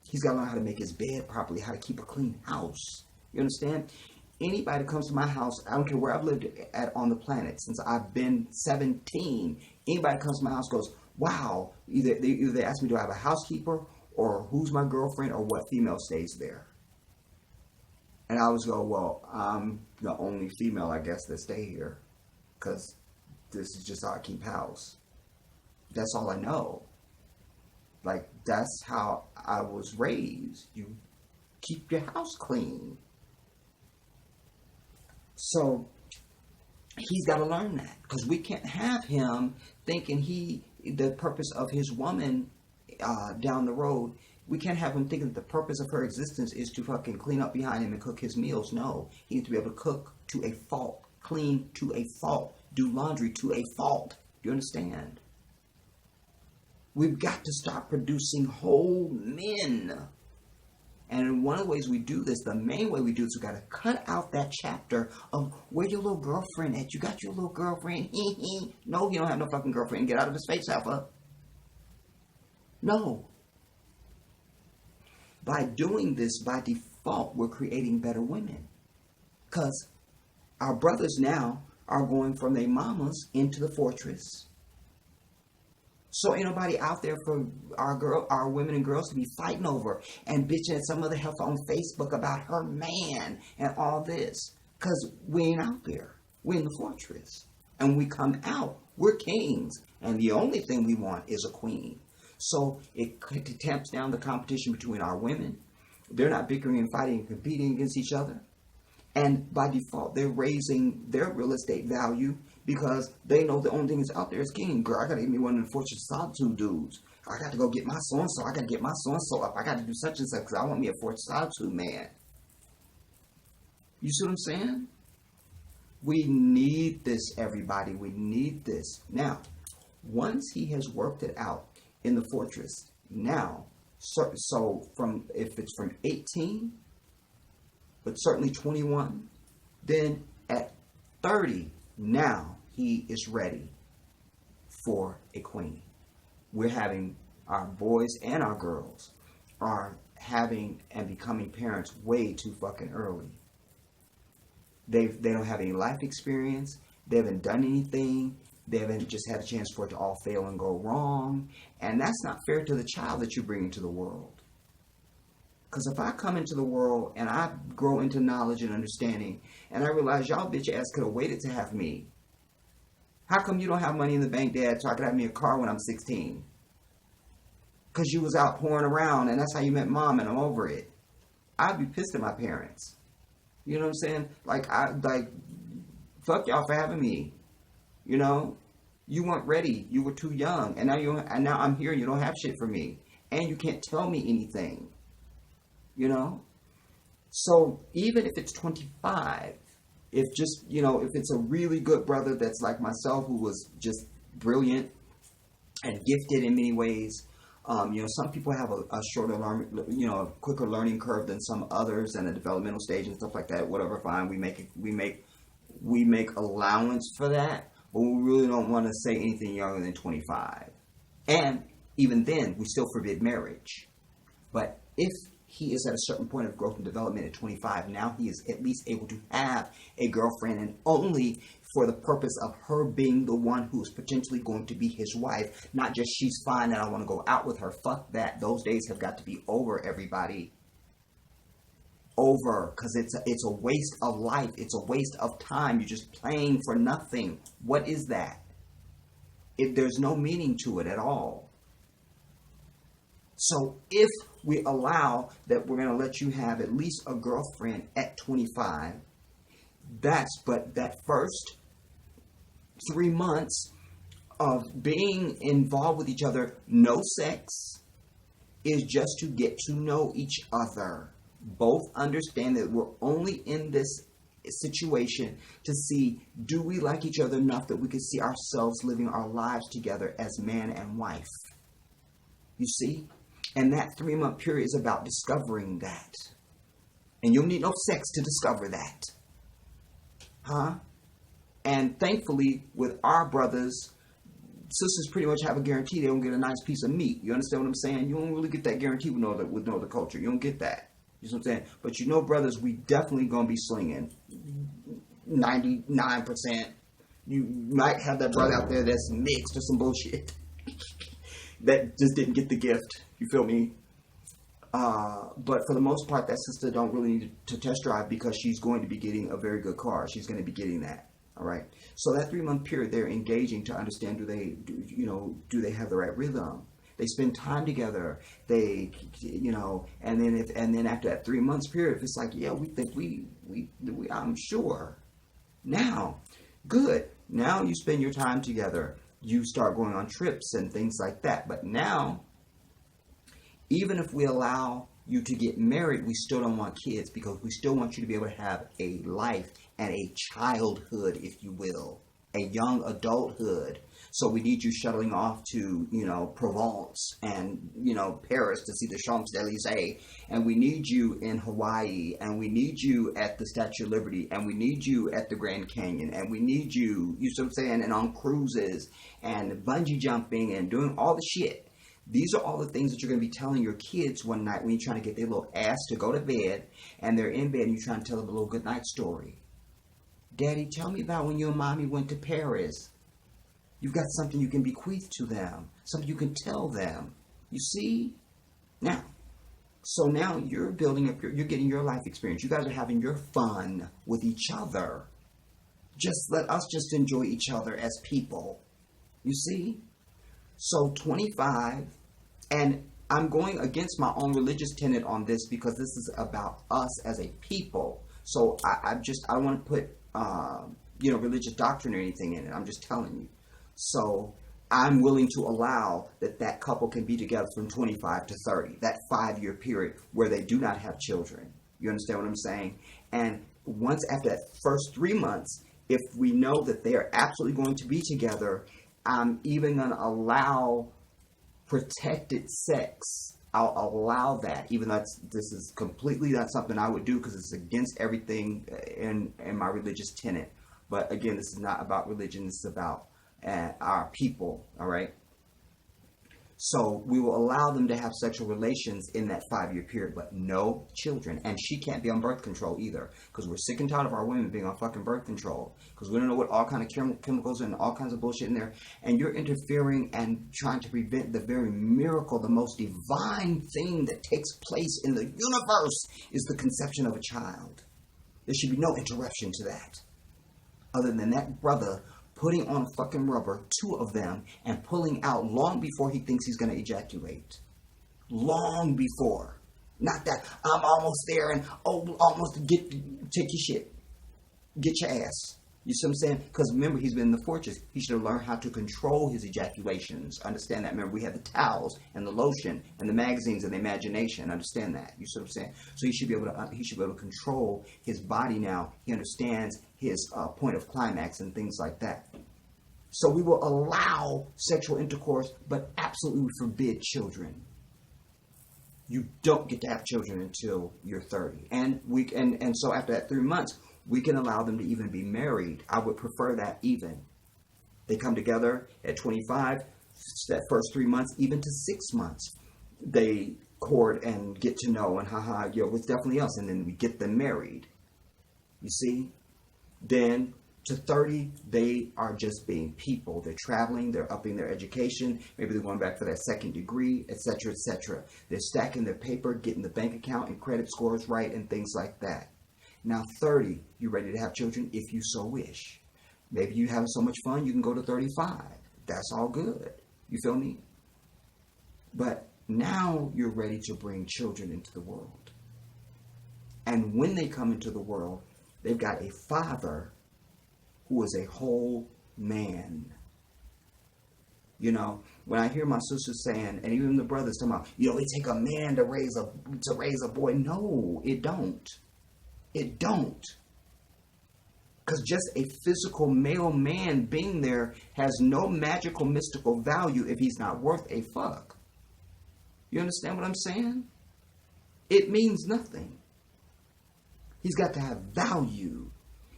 He's got to learn how to make his bed properly, how to keep a clean house. You understand? Anybody that comes to my house, I don't care where I've lived at on the planet since I've been 17, anybody that comes to my house goes, wow, either they ask me, do I have a housekeeper, or who's my girlfriend, or what female stays there? And I always go, well, I'm the only female, I guess, that stay here, because this is just how I keep house. That's all I know. Like, that's how I was raised. You keep your house clean. So, he's got to learn that. Because we can't have him thinking the purpose of his woman down the road, we can't have him thinking that the purpose of her existence is to fucking clean up behind him and cook his meals. No. He needs to be able to cook to a fault. Clean to a fault. Do laundry to a fault. Do you understand? We've got to start producing whole men. And one of the ways we do this, the main way we do this, we've got to cut out that chapter of where your little girlfriend at. You got your little girlfriend. No, you don't have no fucking girlfriend. Get out of his face, Alpha. No. By doing this, by default, we're creating better women. Because our brothers now are going from their mamas into the fortress. So ain't nobody out there for our women and girls to be fighting over and bitching at some other heifer on Facebook about her man and all this. Because we ain't out there. We're in the fortress. And when we come out, We're kings, and the only thing we want is a queen. So it tamps down the competition between our women. They're not bickering and fighting and competing against each other. And by default, they're raising their real estate value because they know the only thing that's out there is king. Girl, I got to get me one of the Fortune Solitude dudes. I got to go get my so-and-so. I got to get my so-and-so up. I got to do such and such because I want me a Fortune Solitude man. You see what I'm saying? We need this, everybody. We need this. Now, once he has worked it out in the fortress, now, so from if it's from 18, but certainly 21, then at 30, now he is ready for a queen. We're having our boys and our girls are having and becoming parents way too fucking early. They don't have any life experience. They haven't done anything. They haven't just had a chance for it to all fail and go wrong. And that's not fair to the child that you bring into the world. Because if I come into the world and I grow into knowledge and understanding, and I realize y'all bitch ass could have waited to have me. How come you don't have money in the bank, Dad, so I could have me a car when I'm 16? Because you was out pouring around, and that's how you met Mom, and I'm over it. I'd be pissed at my parents. You know what I'm saying? Fuck y'all for having me. You know, you weren't ready. You were too young, and now I'm here. And you don't have shit for me, and you can't tell me anything. You know, so even if it's 25, if it's a really good brother that's like myself who was just brilliant and gifted in many ways. Some people have a shorter a quicker learning curve than some others, and a developmental stage and stuff like that. Whatever, fine. We make allowance for that, but we really don't want to say anything younger than 25. And even then, we still forbid marriage. But if he is at a certain point of growth and development at 25, now he is at least able to have a girlfriend, and only for the purpose of her being the one who is potentially going to be his wife, not just she's fine and I want to go out with her. Fuck that. Those days have got to be over, everybody. Over, because it's a waste of life. It's a waste of time. You're just playing for nothing. What is that? There's no meaning to it at all. So if we allow that we're going to let you have at least a girlfriend at 25, but that first 3 months of being involved with each other, no sex, is just to get to know each other. Both understand that we're only in this situation to see, do we like each other enough that we can see ourselves living our lives together as man and wife? You see? And that 3-month period is about discovering that. And you'll need no sex to discover that. Huh? And thankfully, with our brothers, sisters pretty much have a guarantee they don't get a nice piece of meat. You understand what I'm saying? You don't really get that guarantee with no other culture. You don't get that. You know what I'm saying? But brothers, we definitely going to be slinging 99%. You might have that brother out there that's mixed or some bullshit. That just didn't get the gift. You feel me? But for the most part, that sister don't really need to test drive because she's going to be getting a very good car. She's going to be getting that. All right. So that 3-month period, they're engaging to understand, do they have the right rhythm? They spend time together. They, and then after that 3 months period, if it's like, yeah, we think we I'm sure. Now, good. Now you spend your time together. You start going on trips and things like that. But now, even if we allow you to get married, we still don't want kids because we still want you to be able to have a life and a childhood, if you will, a young adulthood. So we need you shuttling off to, Provence and, Paris to see the Champs-Élysées. And we need you in Hawaii. And we need you at the Statue of Liberty. And we need you at the Grand Canyon. And we need you, you see what I'm saying, and on cruises and bungee jumping and doing all the shit. These are all the things that you're going to be telling your kids one night when you're trying to get their little ass to go to bed. And they're in bed and you're trying to tell them a little good night story. Daddy, tell me about when you and Mommy went to Paris. You've got something you can bequeath to them. Something you can tell them. You see? Now, so now you're building up, you're getting your life experience. You guys are having your fun with each other. Let us just enjoy each other as people. You see? So 25, and I'm going against my own religious tenet on this because this is about us as a people. So I don't want to put religious doctrine or anything in it. I'm just telling you. So I'm willing to allow that couple can be together from 25 to 30, that 5-year period where they do not have children. You understand what I'm saying? And once after that first 3 months, if we know that they are absolutely going to be together, I'm even going to allow protected sex. I'll allow that, even though this is completely not something I would do because it's against everything in my religious tenet. But again, this is not about religion. This is about our people, all right? So we will allow them to have sexual relations in that 5-year period, but no children. And she can't be on birth control either, because we're sick and tired of our women being on fucking birth control, because we don't know what all kind of chemicals and all kinds of bullshit in there. And you're interfering and trying to prevent the very miracle, the most divine thing that takes place in the universe is the conception of a child. There should be no interruption to that, other than that brother putting on a fucking rubber, 2 of them, and pulling out long before he thinks he's going to ejaculate. Long before. Not that I'm almost there and almost take your shit. Get your ass. You see what I'm saying? Because remember, he's been in the fortress. He should have learned how to control his ejaculations. Understand that? Remember, we had the towels and the lotion and the magazines and the imagination. Understand that? You see what I'm saying? So he should be able to control his body now. He understands his point of climax and things like that. So we will allow sexual intercourse, but absolutely forbid children. You don't get to have children until you're 30. And so after that 3 months, we can allow them to even be married. I would prefer that even. They come together at 25, that first 3 months, even to 6 months. They court and get to know and it's definitely us. And then we get them married. You see? Then to 30, they are just being people. They're traveling, they're upping their education, maybe they're going back for that second degree, etc., etc. They're stacking their paper, getting the bank account and credit scores right, and things like that. Now 30, you're ready to have children if you so wish. Maybe you're having so much fun, you can go to 35. That's all good. You feel me? But now you're ready to bring children into the world. And when they come into the world, they've got a father who is a whole man. You know, when I hear my sisters saying, and even the brothers talking about, it take a man to raise a boy. No, it don't. It don't. Because just a physical male man being there has no magical, mystical value if he's not worth a fuck. You understand what I'm saying? It means nothing. He's got to have value.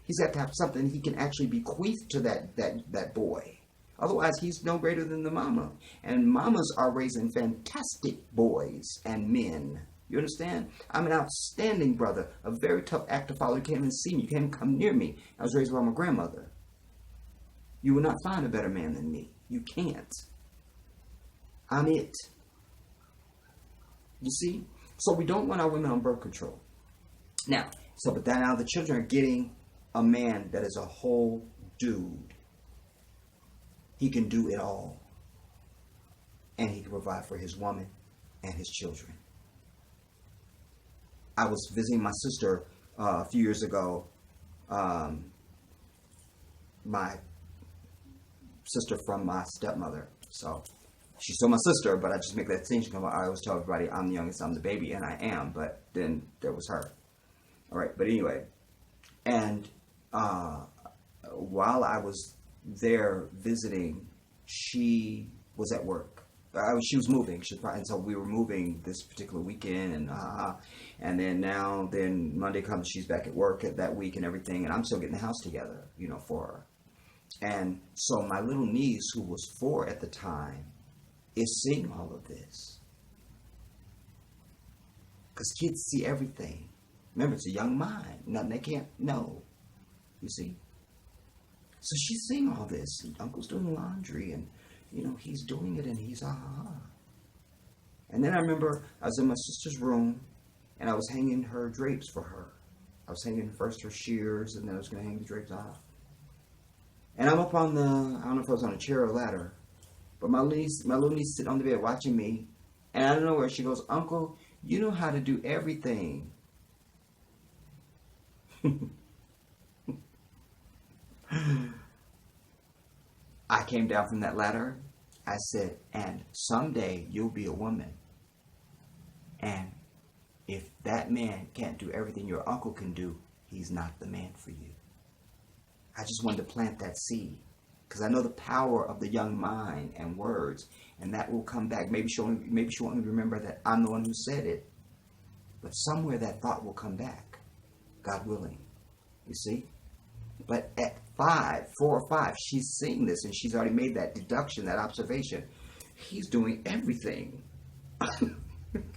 He's got to have something he can actually bequeath to that boy. Otherwise, he's no greater than the mama. And mamas are raising fantastic boys and men. You understand? I'm an outstanding brother, a very tough act to follow. You can't even see me. You can't even come near me. I was raised by my grandmother. You will not find a better man than me. You can't. I'm it. You see? So we don't want our women on birth control. Now, but now the children are getting a man that is a whole dude. He can do it all. And he can provide for his woman and his children. I was visiting my sister a few years ago. My sister from my stepmother. So she's still my sister, but I just make that distinction. I always tell everybody I'm the youngest, I'm the baby, and I am. But then there was her. All right, but anyway. And while I was there visiting, she was at work. She was moving. And so we were moving this particular weekend, and then Monday comes, she's back at work that week and everything, and I'm still getting the house together, for her. And so my little niece, who was 4 at the time, is seeing all of this. Because kids see everything. Remember, it's a young mind. Nothing they can't know. You see? So she's seeing all this. And Uncle's doing laundry, and he's doing it, and he's And then I remember I was in my sister's room, and I was hanging her drapes for her. I was hanging first her shears, and then I was going to hang the drapes off. And I'm up on the, I don't know if I was on a chair or a ladder, but my little niece sitting on the bed watching me. And I don't know where she goes, Uncle, you know how to do everything. I came down from that ladder. I said, and someday you'll be a woman. And if that man can't do everything your uncle can do, he's not the man for you. I just wanted to plant that seed because I know the power of the young mind and words, and that will come back. Maybe she won't remember that I'm the one who said it, but somewhere that thought will come back, God willing. You see? But at 4 or 5, she's seeing this and she's already made that deduction, that observation. He's doing everything.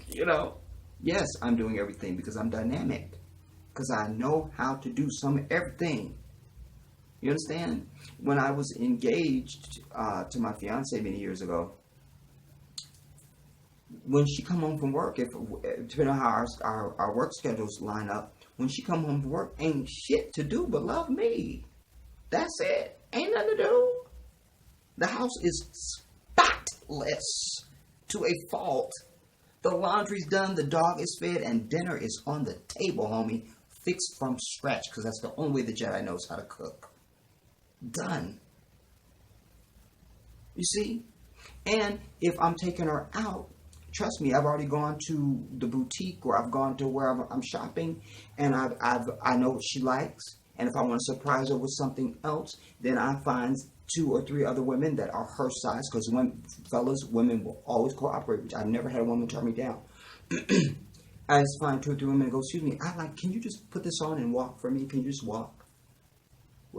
You know? Yes, I'm doing everything because I'm dynamic. Because I know how to do everything. You understand? When I was engaged to my fiance many years ago, when she come home from work, depending on how our work schedules line up, when she come home from work, ain't shit to do but love me. That's it. Ain't nothing to do. The house is spotless to a fault. The laundry's done, the dog is fed, and dinner is on the table, homie. Fixed from scratch, because that's the only way the Jedi knows how to cook. Done. You see? And if I'm taking her out, trust me, I've already gone to the boutique or I've gone to where I'm shopping, and I know what she likes. And if I want to surprise her with something else, then I find 2 or 3 other women that are her size, because women will always cooperate. I've never had a woman turn me down. I just find 2 or 3 women and go, excuse me, can you just put this on and walk for me? Can you just walk?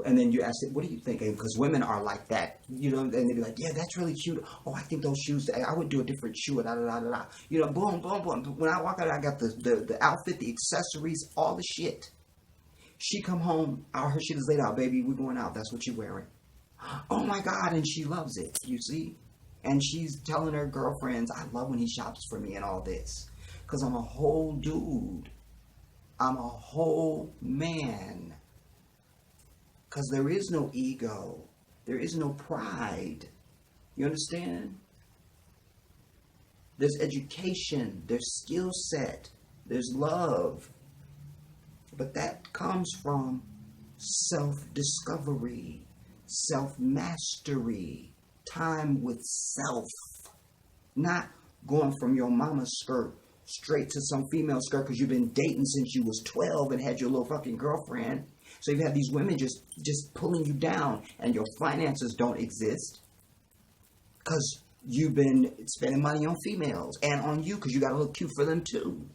And then you ask it, what do you think? Because women are like that, you know, and they'd be like, yeah, that's really cute. Oh, I think those shoes, I would do a different shoe, da, da, da, da, da. You know, boom, boom, boom. When I walk out, I got the outfit, the accessories, all the shit. She come home, her shit is laid out, baby, we're going out. That's what you're wearing. Oh, my God, and she loves it, you see? And she's telling her girlfriends, I love when he shops for me and all this. Because I'm a whole dude. I'm a whole man. Because there is no ego. There is no pride. You understand? There's education. There's skill set. There's love. But that comes from self-discovery, self-mastery, time with self. Not going from your mama's skirt straight to some female skirt because you've been dating since you was 12 and had your little fucking girlfriend. So you have these women just pulling you down, and your finances don't exist because you've been spending money on females and on you because you got to look cute for them too.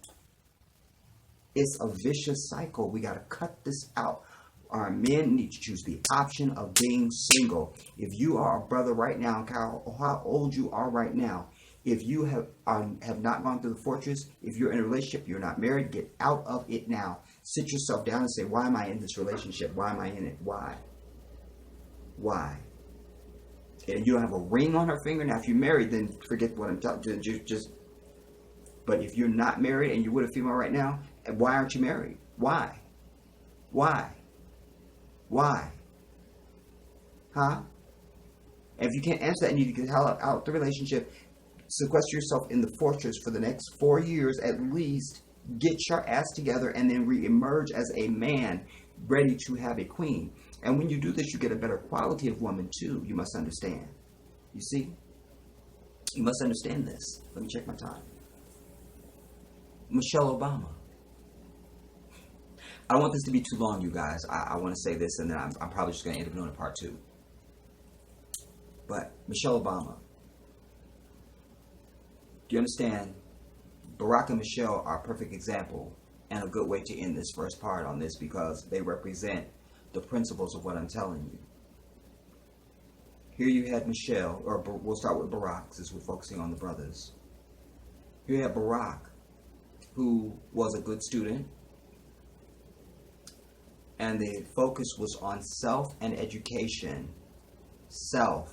It's a vicious cycle. We got to cut this out. Our men need to choose the option of being single. If you are a brother right now, how old you are right now, if you have not gone through the fortress, if you're in a relationship, you're not married, get out of it now. Sit yourself down and say, why am I in this relationship? Why am I in it? Why? Why? And you don't have a ring on her finger. Now, if you're married, then forget what I'm talking. But if you're not married and you're with a female right now, why aren't you married? Why? Why? Why? Huh? And if you can't answer that and you need to get the hell out the relationship, sequester yourself in the fortress for the next 4 years at least, get your ass together, and then re-emerge as a man ready to have a queen. And when you do this, you get a better quality of woman too. You must understand. You see? You must understand this. Let me check my time. Michelle Obama. I don't want this to be too long, you guys. I want to say this, and then I'm probably just going to end up doing a part 2. But Michelle Obama. Do you understand? Barack and Michelle are a perfect example and a good way to end this first part on this, because they represent the principles of what I'm telling you. Here you had Michelle, or we'll start with Barack since we're focusing on the brothers. Here you have Barack, who was a good student, and the focus was on self and education. Self.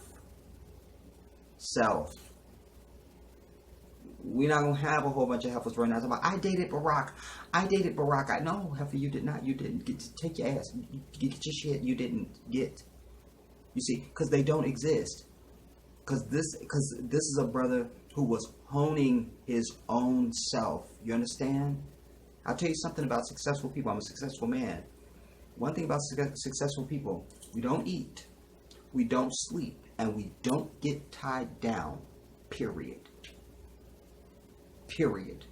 We're not going to have a whole bunch of heifers running out. I dated Barack. I know, heifer, you did not. You didn't get to take your ass. Get your shit. You didn't get. You see, because they don't exist. Because this is a brother who was honing his own self. You understand? I'll tell you something about successful people. I'm a successful man. One thing about successful people, we don't eat, we don't sleep, and we don't get tied down. Period. Period.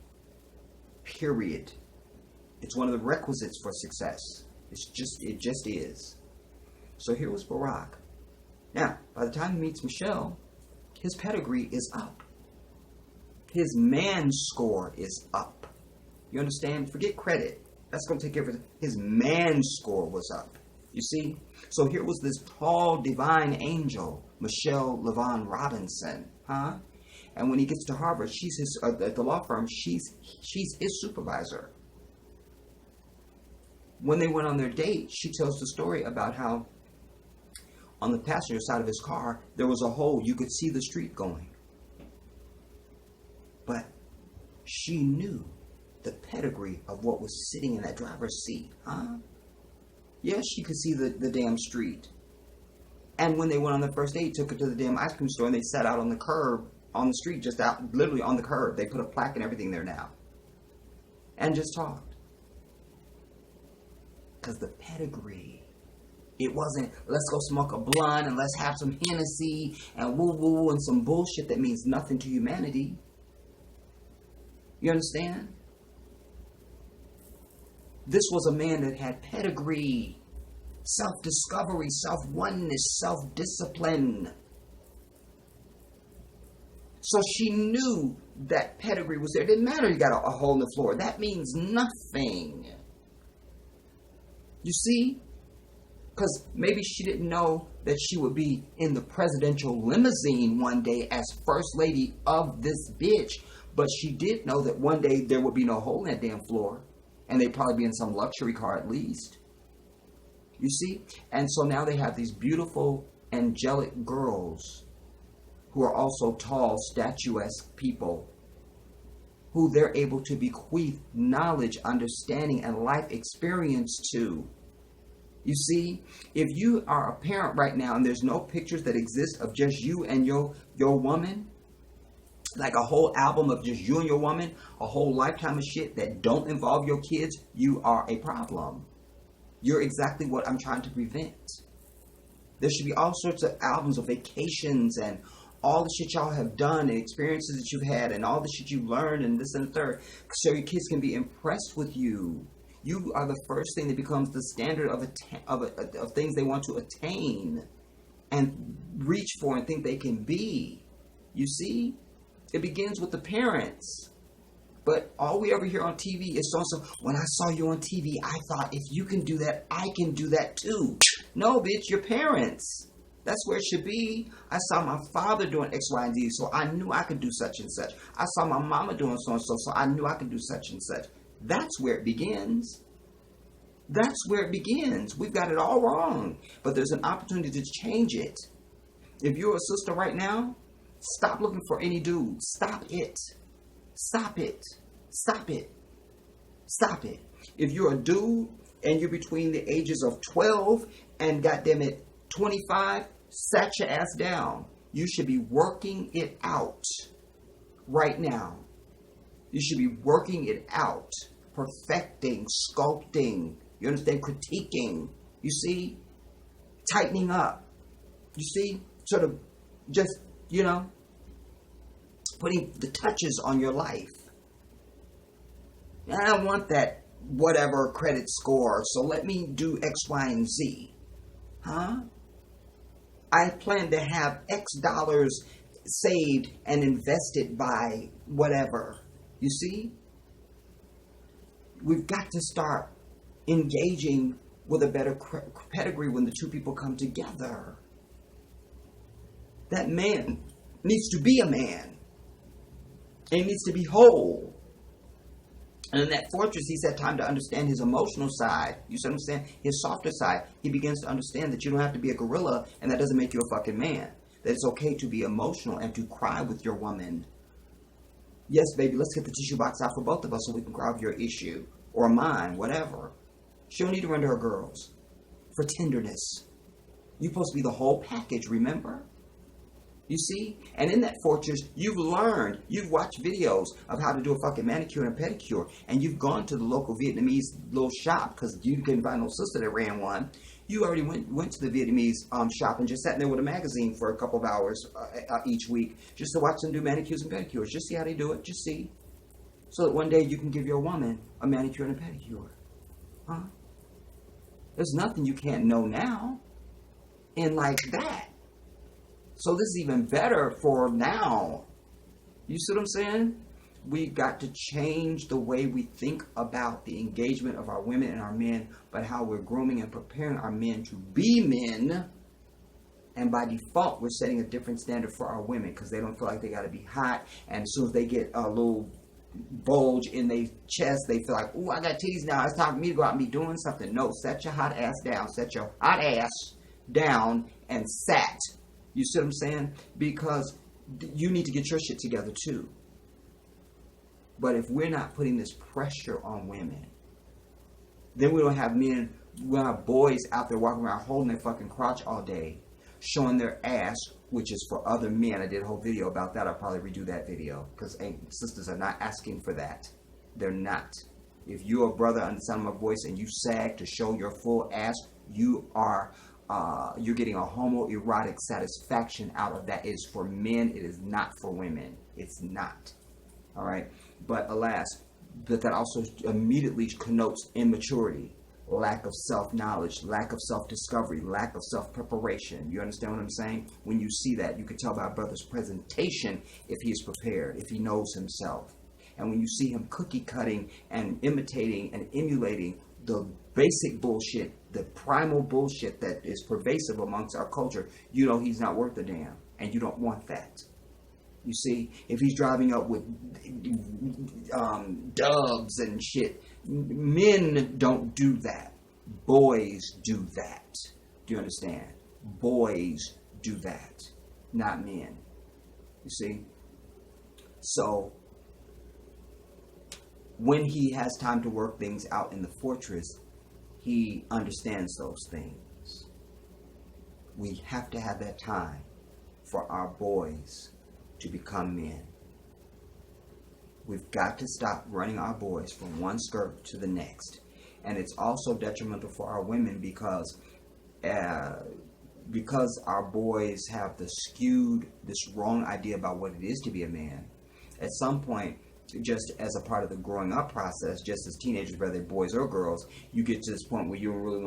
Period. It's one of the requisites for success. It just is. So here was Barack. Now, by the time he meets Michelle, his pedigree is up. His man score is up. You understand? Forget credit. That's going to take care of it. His man score was up. You see? So here was this tall divine angel, Michelle LaVaughn Robinson. Huh? And when he gets to Harvard, she's his, at the law firm, she's his supervisor. When they went on their date, she tells the story about how on the passenger side of his car, there was a hole. You could see the street going. But she knew the pedigree of what was sitting in that driver's seat. Huh? Yes, she could see the damn street. And when they went on their first date, took her to the damn ice cream store, and they sat out on the curb, on the street, just out, literally on the curb. They put a plaque and everything there now. And just talked. Because the pedigree. It wasn't, let's go smoke a blunt and let's have some Hennessy and woo-woo and some bullshit that means nothing to humanity. You understand? This was a man that had pedigree, self-discovery, self-oneness, self-discipline. So she knew that pedigree was there. It didn't matter you got a hole in the floor. That means nothing. You see? Because maybe she didn't know that she would be in the presidential limousine one day as first lady of this bitch. But she did know that one day there would be no hole in that damn floor. And they'd probably be in some luxury car at least. You see? And so now they have these beautiful, angelic girls who are also tall, statuesque people who they're able to bequeath knowledge, understanding, and life experience to. You see, if you are a parent right now and there's no pictures that exist of just you and your woman, like a whole album of just you and your woman, a whole lifetime of shit that don't involve your kids, you are a problem. You're exactly what I'm trying to prevent. There should be all sorts of albums of vacations and all the shit y'all have done and experiences that you've had and all the shit you've learned and this and the third, so your kids can be impressed with you. You are the first thing that becomes the standard of things they want to attain and reach for and think they can be. You see? It begins with the parents. But all we ever hear on TV is so-and-so, when I saw you on TV, I thought if you can do that, I can do that too. No, bitch, your parents. That's where it should be. I saw my father doing X, Y, and Z, so I knew I could do such and such. I saw my mama doing so-and-so, so I knew I could do such and such. That's where it begins. That's where it begins. We've got it all wrong. But there's an opportunity to change it. If you're a sister right now, stop looking for any dude. Stop it. Stop it. Stop it. Stop it. If you're a dude and you're between the ages of 12 and goddamn it 25, sat your ass down. You should be working it out right now. You should be working it out. Perfecting, sculpting, you understand, critiquing, you see, tightening up, you see, sort of just, putting the touches on your life. I don't want that whatever credit score, so let me do X, Y, and Z. Huh? I plan to have X dollars saved and invested by whatever, you see? We've got to start engaging with a better pedigree when the two people come together. That man needs to be a man. And he needs to be whole. And in that fortress, he's had time to understand his emotional side. You understand? His softer side. He begins to understand that you don't have to be a gorilla, and that doesn't make you a fucking man. That it's okay to be emotional and to cry with your woman. Yes, baby, let's get the tissue box out for both of us so we can cry over your issue. Or mine, whatever. She don't need to run to her girls for tenderness. You're supposed to be the whole package, remember? You see? And in that fortress, you've learned, you've watched videos of how to do a fucking manicure and pedicure, and you've gone to the local Vietnamese little shop because you couldn't find no sister that ran one. You already went to the Vietnamese shop and just sat there with a magazine for a couple of hours each week just to watch them do manicures and pedicures. Just see how they do it. Just see. So that one day you can give your woman a manicure and a pedicure. Huh? There's nothing you can't know now. And like that. So this is even better for now. You see what I'm saying? We got to change the way we think about the engagement of our women and our men, but how we're grooming and preparing our men to be men. And by default, we're setting a different standard for our women because they don't feel like they got to be hot. And as soon as they get a little bulge in their chest, they feel like, ooh, I got titties now. It's time for me to go out and be doing something. No, set your hot ass down. Set your hot ass down and sat. You see what I'm saying? Because you need to get your shit together too. But if we're not putting this pressure on women, then we don't have men, we don't have boys out there walking around holding their fucking crotch all day, showing their ass, which is for other men. I did a whole video about that. I'll probably redo that video because sisters are not asking for that. They're not. If you're a brother on the sound of my voice and you sag to show your full ass, you are you're getting a homoerotic satisfaction out of that. It is for men. It is not for women. It's not. All right. But alas, but that also immediately connotes immaturity, lack of self-knowledge, lack of self-discovery, lack of self-preparation. You understand what I'm saying? When you see that, you can tell by a brother's presentation if he is prepared, if he knows himself. And when you see him cookie cutting and imitating and emulating the basic bullshit, the primal bullshit that is pervasive amongst our culture, you know he's not worth a damn. And you don't want that. You see, if he's driving up with dubs and shit, men don't do that. Boys do that. Do you understand? Boys do that, not men. You see? So, when he has time to work things out in the fortress, he understands those things. We have to have that time for our boys to become men. We've got to stop running our boys from one skirt to the next. And it's also detrimental for our women because our boys have this wrong idea about what it is to be a man. At some point, just as a part of the growing up process, just as teenagers, whether they're boys or girls, you get to this point where you really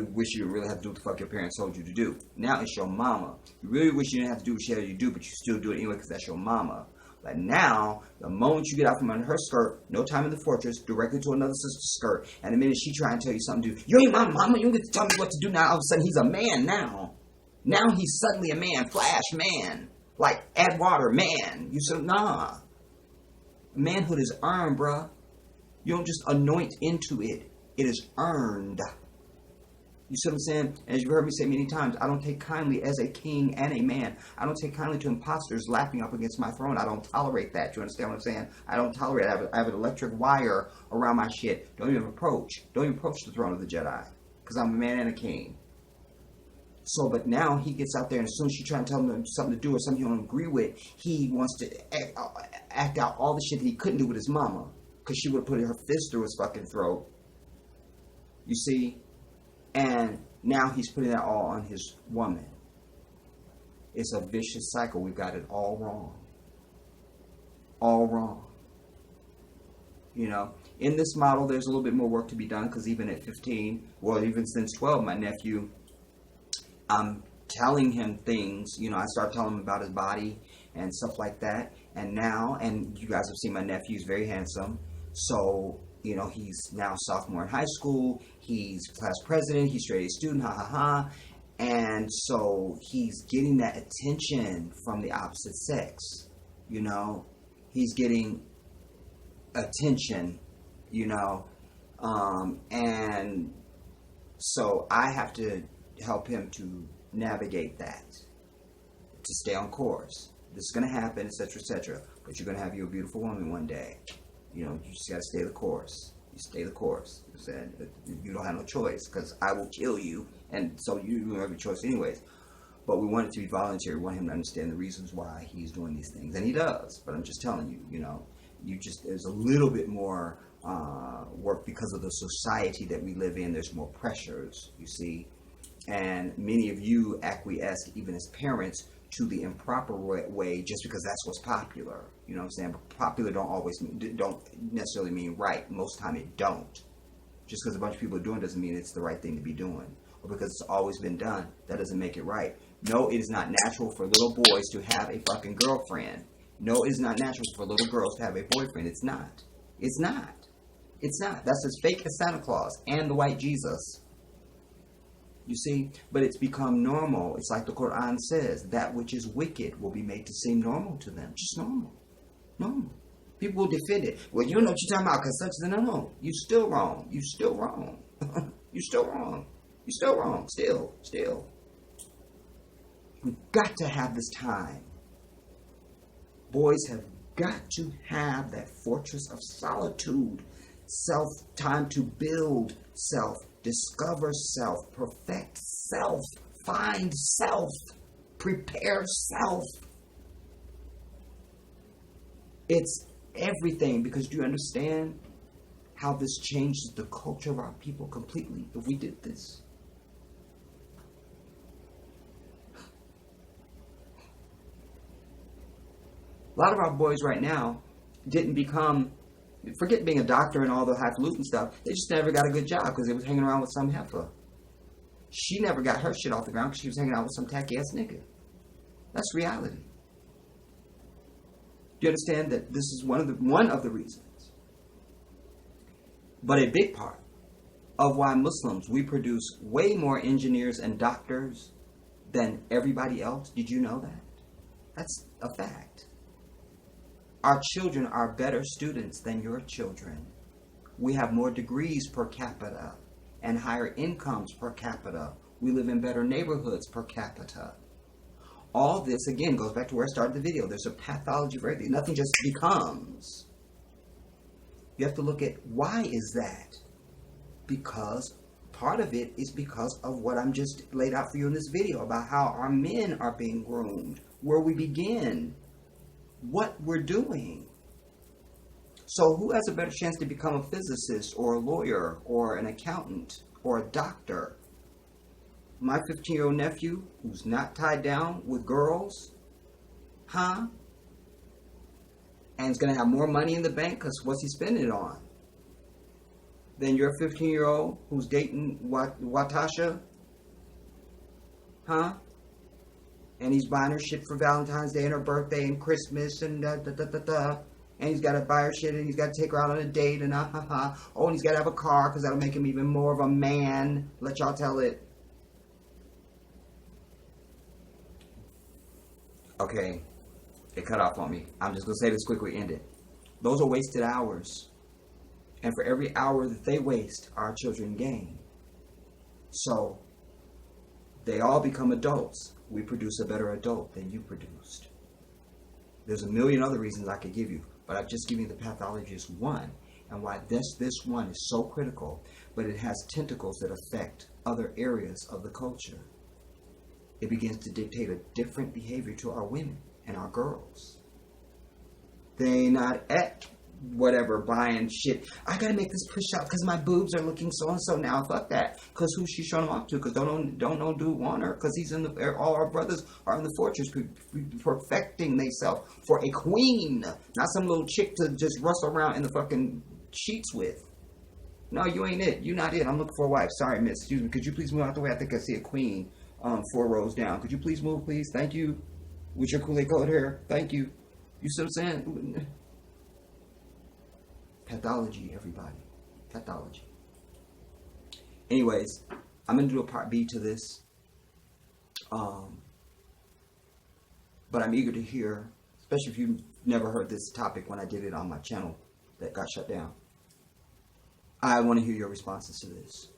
wish you really have to do what the fuck your parents told you to do. Now it's your mama. You really wish you didn't have to do what she had you do, but you still do it anyway because that's your mama. But now, the moment you get out from under her skirt, no time in the fortress, directly to another sister's skirt, and the minute she try and tell you something to do, you ain't my mama, you don't get to tell me what to do now. All of a sudden, he's a man now. Now he's suddenly a man, flash man, like add water man. You said, nah. Manhood is earned, bruh. You don't just anoint into it. It is earned. You see what I'm saying? As you've heard me say many times, I don't take kindly as a king and a man. I don't take kindly to imposters lapping up against my throne. I don't tolerate that. You understand what I'm saying? I don't tolerate it. I have an electric wire around my shit. Don't even approach the throne of the Jedi. Because I'm a man and a king. So, but now he gets out there, and as soon as you try and tell him something to do or something you don't agree with, he wants to act out all the shit that he couldn't do with his mama. Because she would have put her fist through his fucking throat. You see? And now he's putting that all on his woman. It's a vicious cycle. We've got it all wrong. All wrong. You know? In this model, there's a little bit more work to be done, because even at 15, well, even since 12, my nephew, I'm telling him things, you know, I start telling him about his body and stuff like that. And now, and you guys have seen my nephew, he's very handsome. So, you know, he's now sophomore in high school. He's class president. He's straight A student, ha ha ha. And so he's getting that attention from the opposite sex, you know. He's getting attention, you know. And so I have to help him to navigate that, to stay on course. This is going to happen, etc., etc. But you're going to have your beautiful woman one day. You know, you just got to stay the course. You stay the course. You said you don't have no choice because I will kill you, and so you don't have a choice anyways. But we want it to be voluntary. We want him to understand the reasons why he's doing these things, and he does. But I'm just telling you, there's a little bit more work because of the society that we live in. There's more pressures, you see, and many of you acquiesced, even as parents, to the improper way just because that's what's popular. You know what I'm saying? But popular don't necessarily mean right. Most of the time it don't. Just because a bunch of people are doing it doesn't mean it's the right thing to be doing. Or because it's always been done, that doesn't make it right. No, it is not natural for little boys to have a fucking girlfriend. No, it is not natural for little girls to have a boyfriend. It's not. It's not. It's not. That's as fake as Santa Claus and the white Jesus. You see? But it's become normal. It's like the Quran says, that which is wicked will be made to seem normal to them. Just normal. Normal. People will defend it. Well, you know what you're talking about because such as no. You're still wrong. You're still wrong. You're still wrong. You're still wrong. Still. We've got to have this time. Boys have got to have that fortress of solitude. Time to build self. Discover self, perfect self, find self, prepare self. It's everything, because do you understand how this changes the culture of our people completely if we did this? A lot of our boys right now didn't become, forget being a doctor and all the highfalutin stuff. They just never got a good job because they was hanging around with some heifer. She never got her shit off the ground because she was hanging out with some tacky ass nigga. That's reality. Do you understand that this is one of the reasons, but a big part of why Muslims, we produce way more engineers and doctors than everybody else? Did you know that? That's a fact. Our children are better students than your children. We have more degrees per capita and higher incomes per capita. We live in better neighborhoods per capita. All this, again, goes back to where I started the video. There's a pathology for everything. Nothing just becomes. You have to look at why is that? Because part of it is because of what I'm just laid out for you in this video about how our men are being groomed, where we begin, what we're doing. So who has a better chance to become a physicist or a lawyer or an accountant or a doctor? My 15-year-old nephew who's not tied down with girls, and is going to have more money in the bank because what's he spending it on? Than your 15-year-old who's dating Watasha, and he's buying her shit for Valentine's Day and her birthday and Christmas and and he's got to buy her shit and he's got to take her out on a date and oh, and he's got to have a car because that'll make him even more of a man. Let y'all tell it. Okay, it cut off on me. I'm just going to say this quickly, end it. Those are wasted hours. And for every hour that they waste, our children gain. So, they all become adults. We produce a better adult than you produced. There's a million other reasons I could give you, but I've just given you the pathology as one, and why this one is so critical, but it has tentacles that affect other areas of the culture. It begins to dictate a different behavior to our women and our girls. They not at whatever buying shit. I gotta make this push out because my boobs are looking so and so now. Fuck that. Because who's she showing them off to? Because don't know dude want her. Because he's in the. All our brothers are in the fortress, perfecting themselves for a queen, not some little chick to just rustle around in the fucking sheets with. No, you ain't it. You not it. I'm looking for a wife. Sorry, miss. Excuse me. Could you please move out the way? I think I see a queen. 4 rows down. Could you please move, please? Thank you. With your Kool-Aid colored hair. Thank you. You see what I'm saying? Pathology, everybody. Pathology. Anyways, I'm going to do a part B to this. But I'm eager to hear, especially if you've never heard this topic when I did it on my channel that got shut down. I want to hear your responses to this.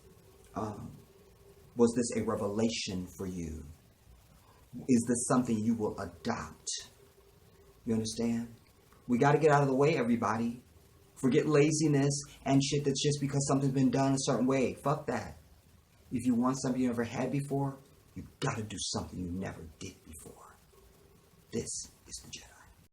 Was this a revelation for you? Is this something you will adopt? You understand? We got to get out of the way, everybody. Forget laziness and shit that's just because something's been done a certain way. Fuck that. If you want something you never had before, you gotta do something you never did before. This is the Jedi.